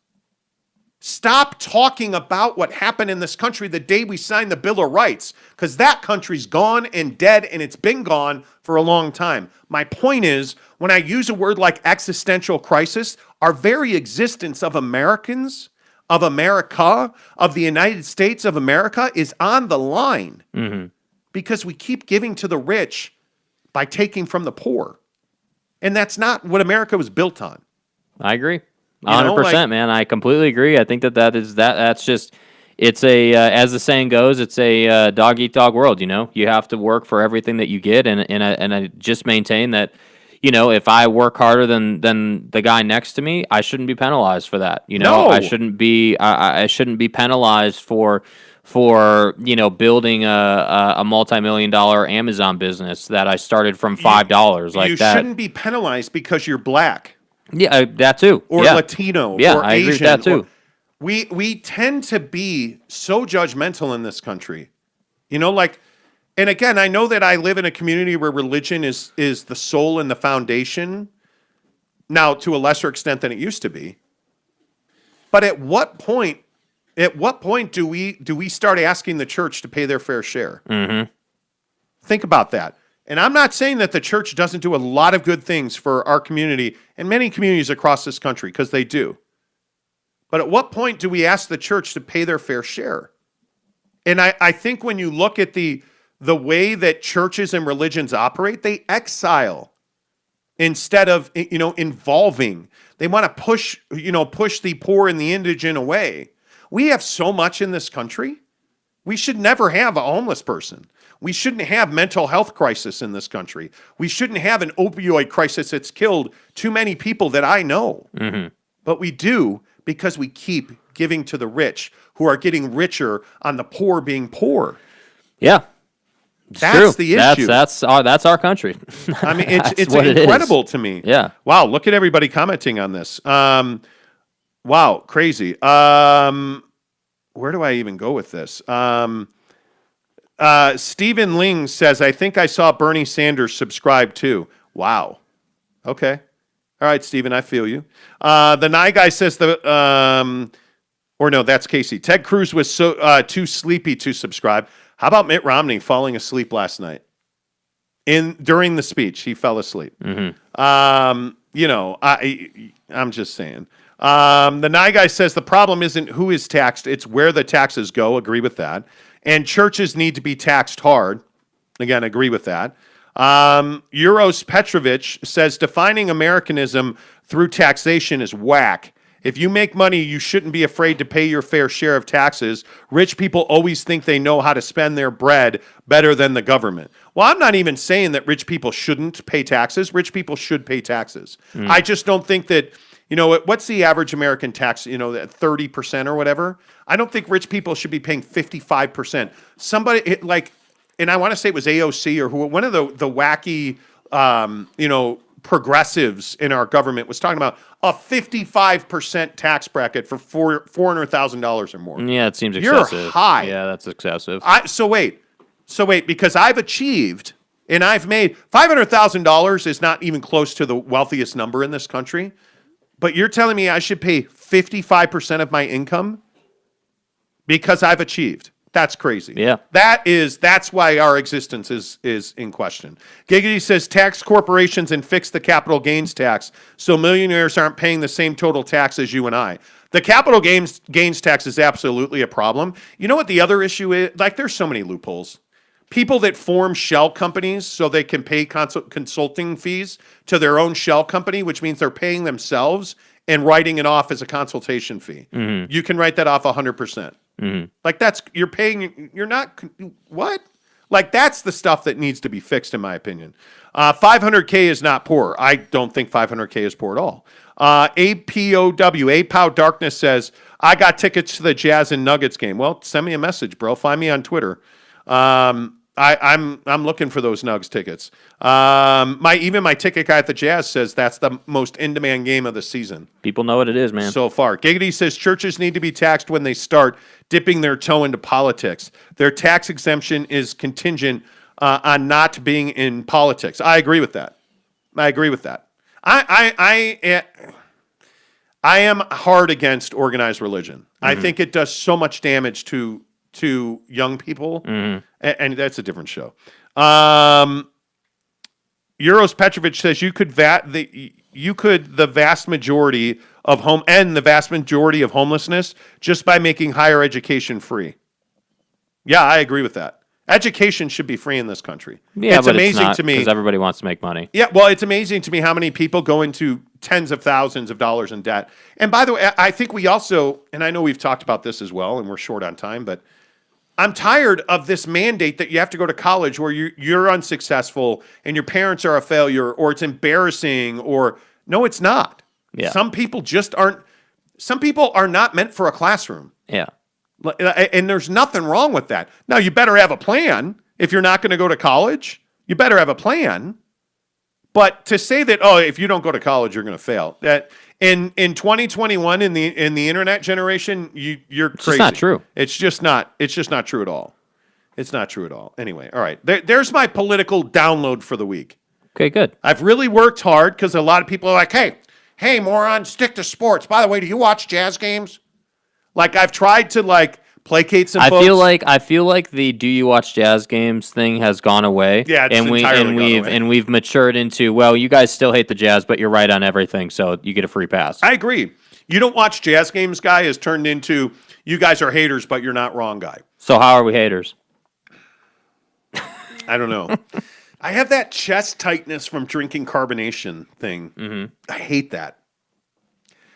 Stop talking about what happened in this country the day we signed the Bill of Rights, because that country's gone and dead, and it's been gone for a long time. My point is, when I use a word like existential crisis, our very existence of Americans, of America, of the United States of America is on the line because we keep giving to the rich by taking from the poor. And that's not what America was built on.
I agree. 100%, man. I completely agree. I think that's just, it's a, as the saying goes, it's a dog eat dog world. You have to work for everything that you get. And I just maintain that, if I work harder than the guy next to me, I shouldn't be penalized for that.
No.
I shouldn't be penalized for building a multi-million-dollar Amazon business that I started from $5 like
you
that. You
shouldn't be penalized because you're Black.
Yeah, that too.
Or Latino, or Asian.
I agree with that too.
We tend to be so judgmental in this country. And again, I know that I live in a community where religion is the soul and the foundation, now to a lesser extent than it used to be. But at what point do we start asking the church to pay their fair share?
Mm-hmm.
Think about that. And I'm not saying that the church doesn't do a lot of good things for our community and many communities across this country, because they do. But at what point do we ask the church to pay their fair share? And I think when you look at the way that churches and religions operate, they exile instead of involving. They want to push the poor and the indigent away. We have so much in this country. We should never have a homeless person. We shouldn't have mental health crisis in this country. We shouldn't have an opioid crisis that's killed too many people that I know.
Mm-hmm.
But we do because we keep giving to the rich who are getting richer on the poor being poor.
Yeah.
That's
true.
the issue.
That's our country.
I mean, it's incredible to me.
Yeah.
Wow, look at everybody commenting on this. Wow, crazy. Where do I even go with this? Stephen Ling says, I think I saw Bernie Sanders subscribe too. Wow. Okay. All right, Stephen, I feel you. The Nye guy says or no, that's Casey. Ted Cruz was so too sleepy to subscribe. How about Mitt Romney falling asleep last night? During the speech, he fell asleep.
Mm-hmm.
I'm just saying. The Nye guy says the problem isn't who is taxed, it's where the taxes go. Agree with that. And churches need to be taxed hard. Again, agree with that. Euros Petrovich says defining Americanism through taxation is whack. If you make money, you shouldn't be afraid to pay your fair share of taxes. Rich people always think they know how to spend their bread better than the government. Well, I'm not even saying that rich people shouldn't pay taxes. Rich people should pay taxes. I just don't think that, what's the average American tax, 30% or whatever? I don't think rich people should be paying 55%. Somebody and I want to say it was AOC or one of the wacky, progressives in our government was talking about a 55% tax bracket for $400,000 or more.
Yeah, it seems excessive.
You're high.
Yeah, that's excessive.
So wait, because I've achieved and I've made $500,000 is not even close to the wealthiest number in this country. But you're telling me I should pay 55% of my income because I've achieved. That's crazy.
Yeah.
That's why our existence is in question. Giggity says tax corporations and fix the capital gains tax so millionaires aren't paying the same total tax as you and I. The capital gains tax is absolutely a problem. You know what the other issue is? There's so many loopholes. People that form shell companies so they can pay consulting fees to their own shell company, which means they're paying themselves and writing it off as a consultation fee.
Mm-hmm.
You can write that off 100%.
Mm-hmm.
You're paying, you're not, what? That's the stuff that needs to be fixed, in my opinion. 500K is not poor. I don't think 500K is poor at all. APOW Darkness says, I got tickets to the Jazz and Nuggets game. Well, send me a message, bro. Find me on Twitter. I'm looking for those Nugs tickets. My ticket guy at the Jazz says that's the most in-demand game of the season.
People know what it is, man.
So far. Giggity says churches need to be taxed when they start dipping their toe into politics. Their tax exemption is contingent on not being in politics. I agree with that. I am hard against organized religion. Mm-hmm. I think it does so much damage to young people, and that's a different show. Euros Petrovich says the vast majority of homelessness just by making higher education free. Yeah, I agree with that. Education should be free in this country.
Yeah,
it's amazing to me
because everybody wants to make money.
Yeah, well, it's amazing to me how many people go into tens of thousands of dollars in debt. And by the way, I think we also, and I know we've talked about this as well, and we're short on time, but I'm tired of this mandate that you have to go to college where you're unsuccessful and your parents are a failure or it's embarrassing or no, it's not.
Yeah.
Some people are not meant for a classroom.
Yeah.
And there's nothing wrong with that. Now, you better have a plan. If you're not going to go to college, you better have a plan. But to say that, if you don't go to college, you're going to fail. That in 2021, in the internet generation, you're crazy.
It's not true.
It's just not true at all. It's not true at all. Anyway, all right. There's my political download for the week.
Okay, good.
I've really worked hard because a lot of people are like, hey, moron, stick to sports. By the way, do you watch Jazz games? I've tried to placate some folks.
I feel like the "Do you watch Jazz games" thing has gone away.
Yeah, it's entirely gone away.
We've matured into, well, you guys still hate the Jazz, but you're right on everything, so you get a free pass.
I agree. You don't watch Jazz games, guy, has turned into you guys are haters, but you're not wrong, guy.
So how are we haters?
I don't know. I have that chest tightness from drinking carbonation thing. Mm-hmm. I hate that.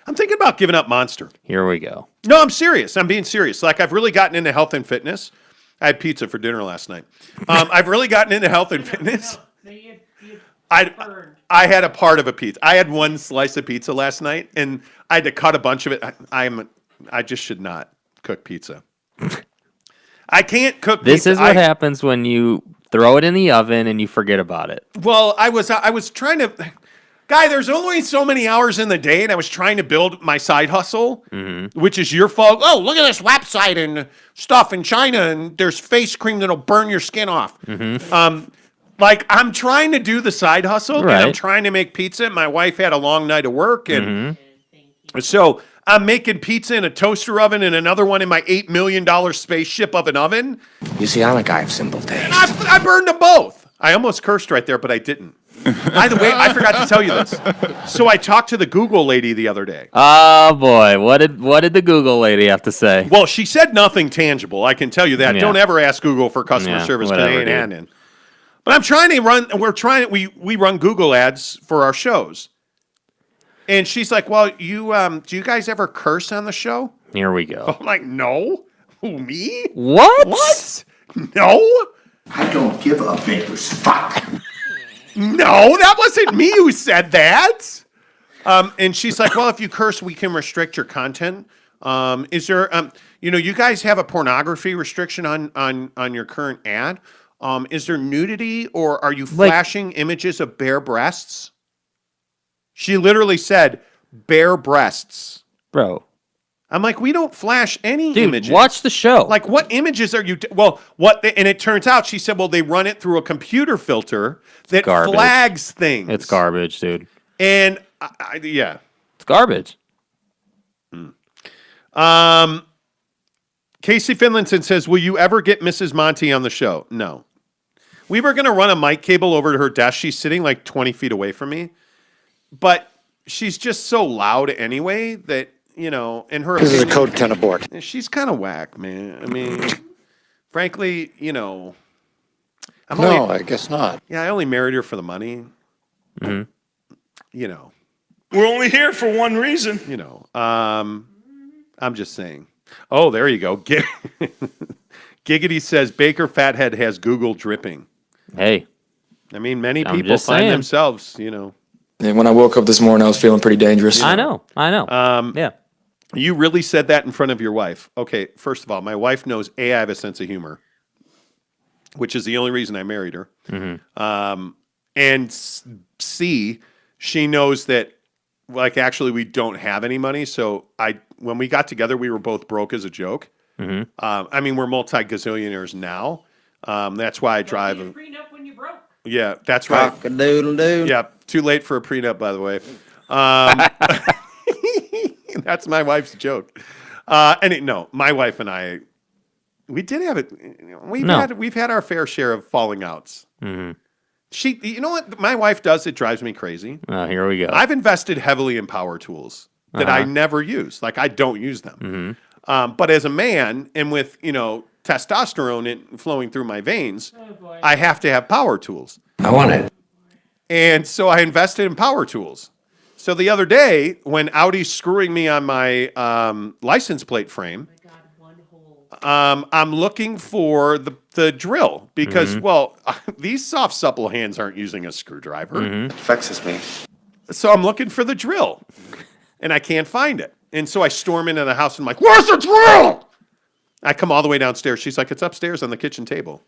I'm thinking about giving up Monster.
Here we go.
No, I'm serious. I'm being serious. I've really gotten into health and fitness. I had pizza for dinner last night. I've really gotten into health and fitness. I had a part of a pizza. I had one slice of pizza last night, and I had to cut a bunch of it. I just should not cook pizza. I can't cook pizza.
This is what happens when you throw it in the oven and you forget about it.
Well, I was trying to... Guy, there's only so many hours in the day, and I was trying to build my side hustle, which is your fault. Oh, look at this website and stuff in China, and there's face cream that'll burn your skin off. Like, I'm trying to do the side hustle, and I'm trying to make pizza. My wife had a long night of work, and so I'm making pizza in a toaster oven and another one in my $8 million spaceship of an oven.
You see, I'm a guy of simple taste.
And I burned them both. I almost cursed right there, but I didn't. By the way, I forgot to tell you this. So I talked to the Google lady the other day.
Oh boy, what did the Google lady have to say?
Well, she said nothing tangible. I can tell you that. Yeah. Don't ever ask Google for customer service. But I'm trying to run. We run Google ads for our shows. And she's like, "Well, do you guys ever curse on the show?"
Here we go.
I'm like, "No, who me?
What?
No,
I don't give a baker's fuck."
No, that wasn't me who said that. And she's like, well, if you curse, we can restrict your content. Is there, you guys have a pornography restriction on your current ad. Is there nudity or are you flashing images of bare breasts? She literally said bare breasts.
Bro.
I'm like, we don't flash any images.
Watch the show.
Like, what images are you... and it turns out, she said, well, they run it through a computer filter that flags things.
It's garbage, dude.
And,
It's garbage.
Casey Finlinson says, will you ever get Mrs. Monty on the show? No. We were going to run a mic cable over to her desk. She's sitting like 20 feet away from me. But she's just so loud anyway that... and her...
This is a code 10 abort.
She's kind of whack, man. I mean, frankly,
I guess not.
Yeah, I only married her for the money.
We're only here for one reason.
I'm just saying. Oh, there you go. Giggity says, Baker Fathead has Google dripping.
Hey.
I mean, many people find themselves,
And when I woke up this morning, I was feeling pretty dangerous.
I know. Yeah.
You really said that in front of your wife. Okay, first of all, my wife knows, A, I have a sense of humor, which is the only reason I married her. And C, she knows that, actually we don't have any money. So when we got together, we were both broke as a joke. I mean, we're multi-gazillionaires now. That's why I drive.
Prenup when you broke.
Yeah, that's right.
Cock-a-doodle-doo.
Yeah, too late for a prenup, by the way. That's my wife's joke. My wife and I, we did have it. We've had our fair share of falling outs. She, you know what my wife does? It drives me crazy.
Here we go.
I've invested heavily in power tools that I never use. I don't use them. But as a man, and with testosterone flowing through my veins, I have to have power tools.
I want it.
And so I invested in power tools. So the other day, when Audi's screwing me on my license plate frame, I'm looking for the drill because, these soft, supple hands aren't using a screwdriver.
It vexes me.
So I'm looking for the drill, and I can't find it. And so I storm into the house and I'm like, where's the drill? I come all the way downstairs. She's like, it's upstairs on the kitchen table.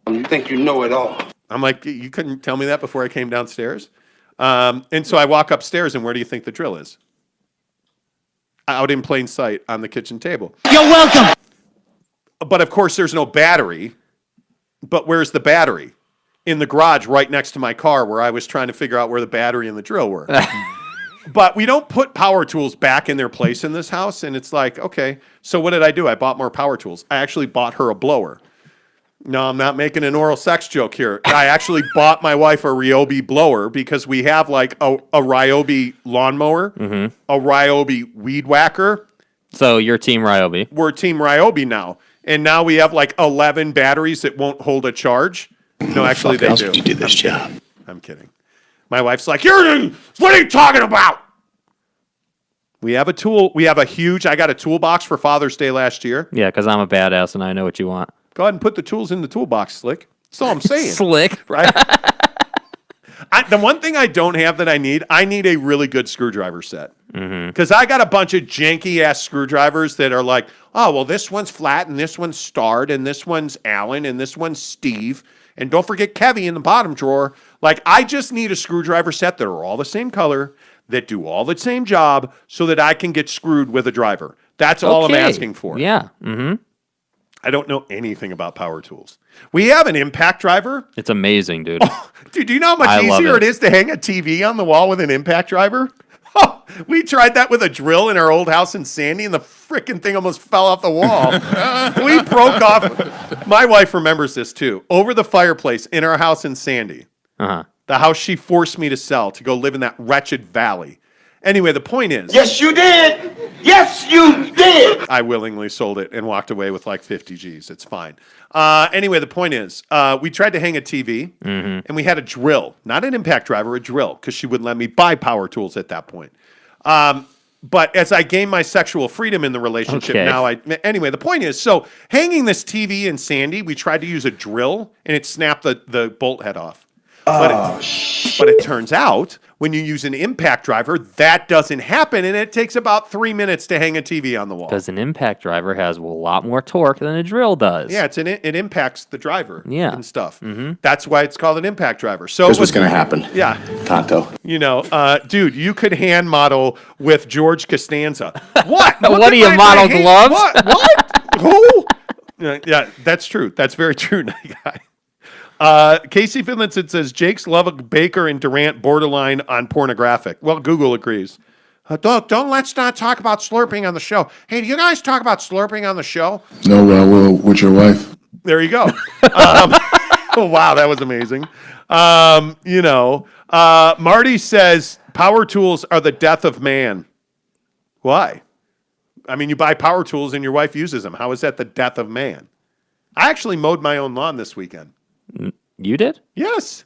You think you know it all.
I'm like, you couldn't tell me that before I came downstairs? And so I walk upstairs, and where do you think the drill is? Out in plain sight on the kitchen table.
You're welcome.
But, of course, there's no battery. But where's the battery? In the garage right next to my car where I was trying to figure out where the battery and the drill were. But we don't put power tools back in their place in this house. And it's like, okay, so what did I do? I bought more power tools. I actually bought her a blower. No, I'm not making an oral sex joke here. I actually bought my wife a Ryobi blower because we have a Ryobi lawnmower, a Ryobi weed whacker.
So you're Team Ryobi.
We're Team Ryobi now. And now we have 11 batteries that won't hold a charge. No, actually they do.
You do this job.
I'm kidding. My wife's like, what are you talking about? We have a tool. We have a huge. I got a toolbox for Father's Day last year.
Yeah, because I'm a badass and I know what you want.
Go ahead and put the tools in the toolbox, Slick. That's all I'm saying.
Slick.
Right? The one thing I don't have that I need a really good screwdriver set. Because I got a bunch of janky-ass screwdrivers that are like, oh, well, this one's flat, and this one's starred, and this one's Allen, and this one's Steve. And don't forget Kevy in the bottom drawer. Like, I just need a screwdriver set that are all the same color, that do all the same job, so that I can get screwed with a driver. That's all I'm asking for.
Yeah. Mm-hmm.
I don't know anything about power tools. We have an impact driver.
It's amazing, dude.
Oh, dude, do you know how much easier it is to hang a TV on the wall with an impact driver? Oh, we tried that with a drill in our old house in Sandy, and the freaking thing almost fell off the wall. We broke off. My wife remembers this, too. Over the fireplace in our house in Sandy, the house she forced me to sell to go live in that wretched valley. Anyway, the point is...
Yes, you did! Yes, you did!
I willingly sold it and walked away with like 50 G's. It's fine. Anyway, the point is, we tried to hang a TV, and we had a drill. Not an impact driver, a drill, because she wouldn't let me buy power tools at that point. But as I gained my sexual freedom in the relationship, anyway, the point is, so hanging this TV in Sandy, we tried to use a drill, and it snapped the bolt head off. But it turns out when you use an impact driver, that doesn't happen, and it takes about 3 minutes to hang a TV on the wall.
Because an impact driver has a lot more torque than a drill does.
Yeah, it impacts the driver and stuff.
Mm-hmm.
That's why it's called an impact driver. So
Here's what's going to happen.
Yeah.
Tonto.
You know, dude, you could hand model with George Costanza. What?
What do you model gloves?
What? Who? Yeah, that's true. That's very true, night guy. Casey Finlinson says, Jake's love of Baker and Durant borderline on pornographic. Well, Google agrees. Let's not talk about slurping on the show. Hey, do you guys talk about slurping on the show?
No, I will with your wife.
There you go. Wow, that was amazing. Marty says, power tools are the death of man. Why? I mean, you buy power tools and your wife uses them. How is that the death of man? I actually mowed my own lawn this weekend.
You did?
Yes.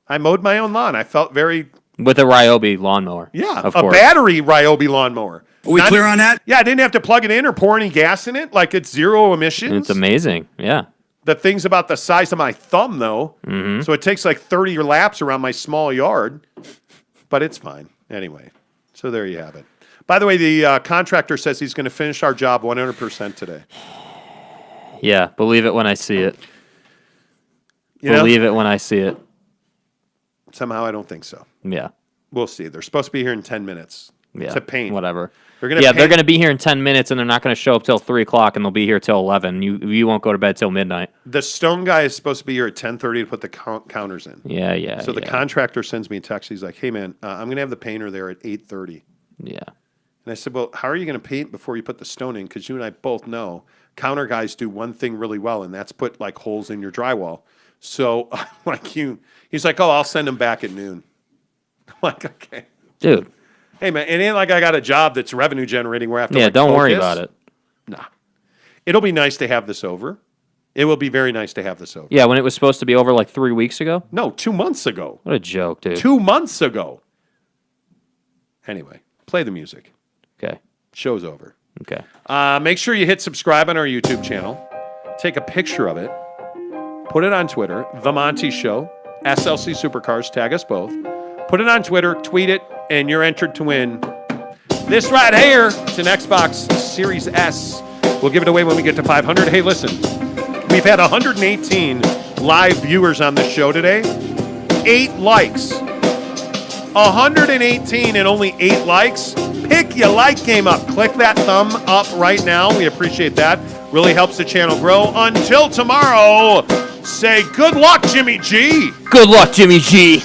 I mowed my own lawn. I felt very...
With a Ryobi lawnmower.
Yeah,
of
a
course.
battery Ryobi lawnmower.
Are we clear on that?
Yeah, I didn't have to plug it in or pour any gas in it. Like, it's zero emissions.
It's amazing, yeah.
The thing's about the size of my thumb, though. Mm-hmm. So it takes like 30 laps around my small yard. But it's fine. Anyway, so there you have it. By the way, the contractor says he's going to finish our job 100% today.
Yeah, believe it when I see it. Believe it when I see it.
Somehow I don't think so.
Yeah.
We'll see. They're supposed to be here in 10 minutes to paint.
Whatever.
They're
going to be here in 10 minutes, and they're not going to show up till 3 o'clock, and they'll be here till 11. You won't go to bed till midnight.
The stone guy is supposed to be here at 10:30 to put the counters in.
Yeah.
So the contractor sends me a text. He's like, hey, man, I'm going to have the painter there at 8:30.
Yeah.
And I said, well, how are you going to paint before you put the stone in? Because you and I both know counter guys do one thing really well, and that's put like holes in your drywall. So, he's like, oh, I'll send him back at noon. I'm like, okay.
Dude.
Hey, man, it ain't like I got a job that's revenue generating where I have to
don't worry about it.
Nah. It'll be nice to have this over. It will be very nice to have this over.
Yeah, when it was supposed to be over like 3 weeks ago?
No, 2 months ago.
What a joke, dude.
2 months ago. Anyway, play the music.
Okay.
Show's over.
Okay.
Make sure you hit subscribe on our YouTube channel. Take a picture of it. Put it on Twitter, The Monty Show, SLC Supercars, tag us both. Put it on Twitter, tweet it, and you're entered to win this right here. It's an Xbox Series S. We'll give it away when we get to 500. Hey, listen, we've had 118 live viewers on this show today. 8 likes. 118 and only 8 likes. Pick your like game up. Click that thumb up right now. We appreciate that. Really helps the channel grow. Until tomorrow, say good luck, Jimmy G.
Good luck, Jimmy G.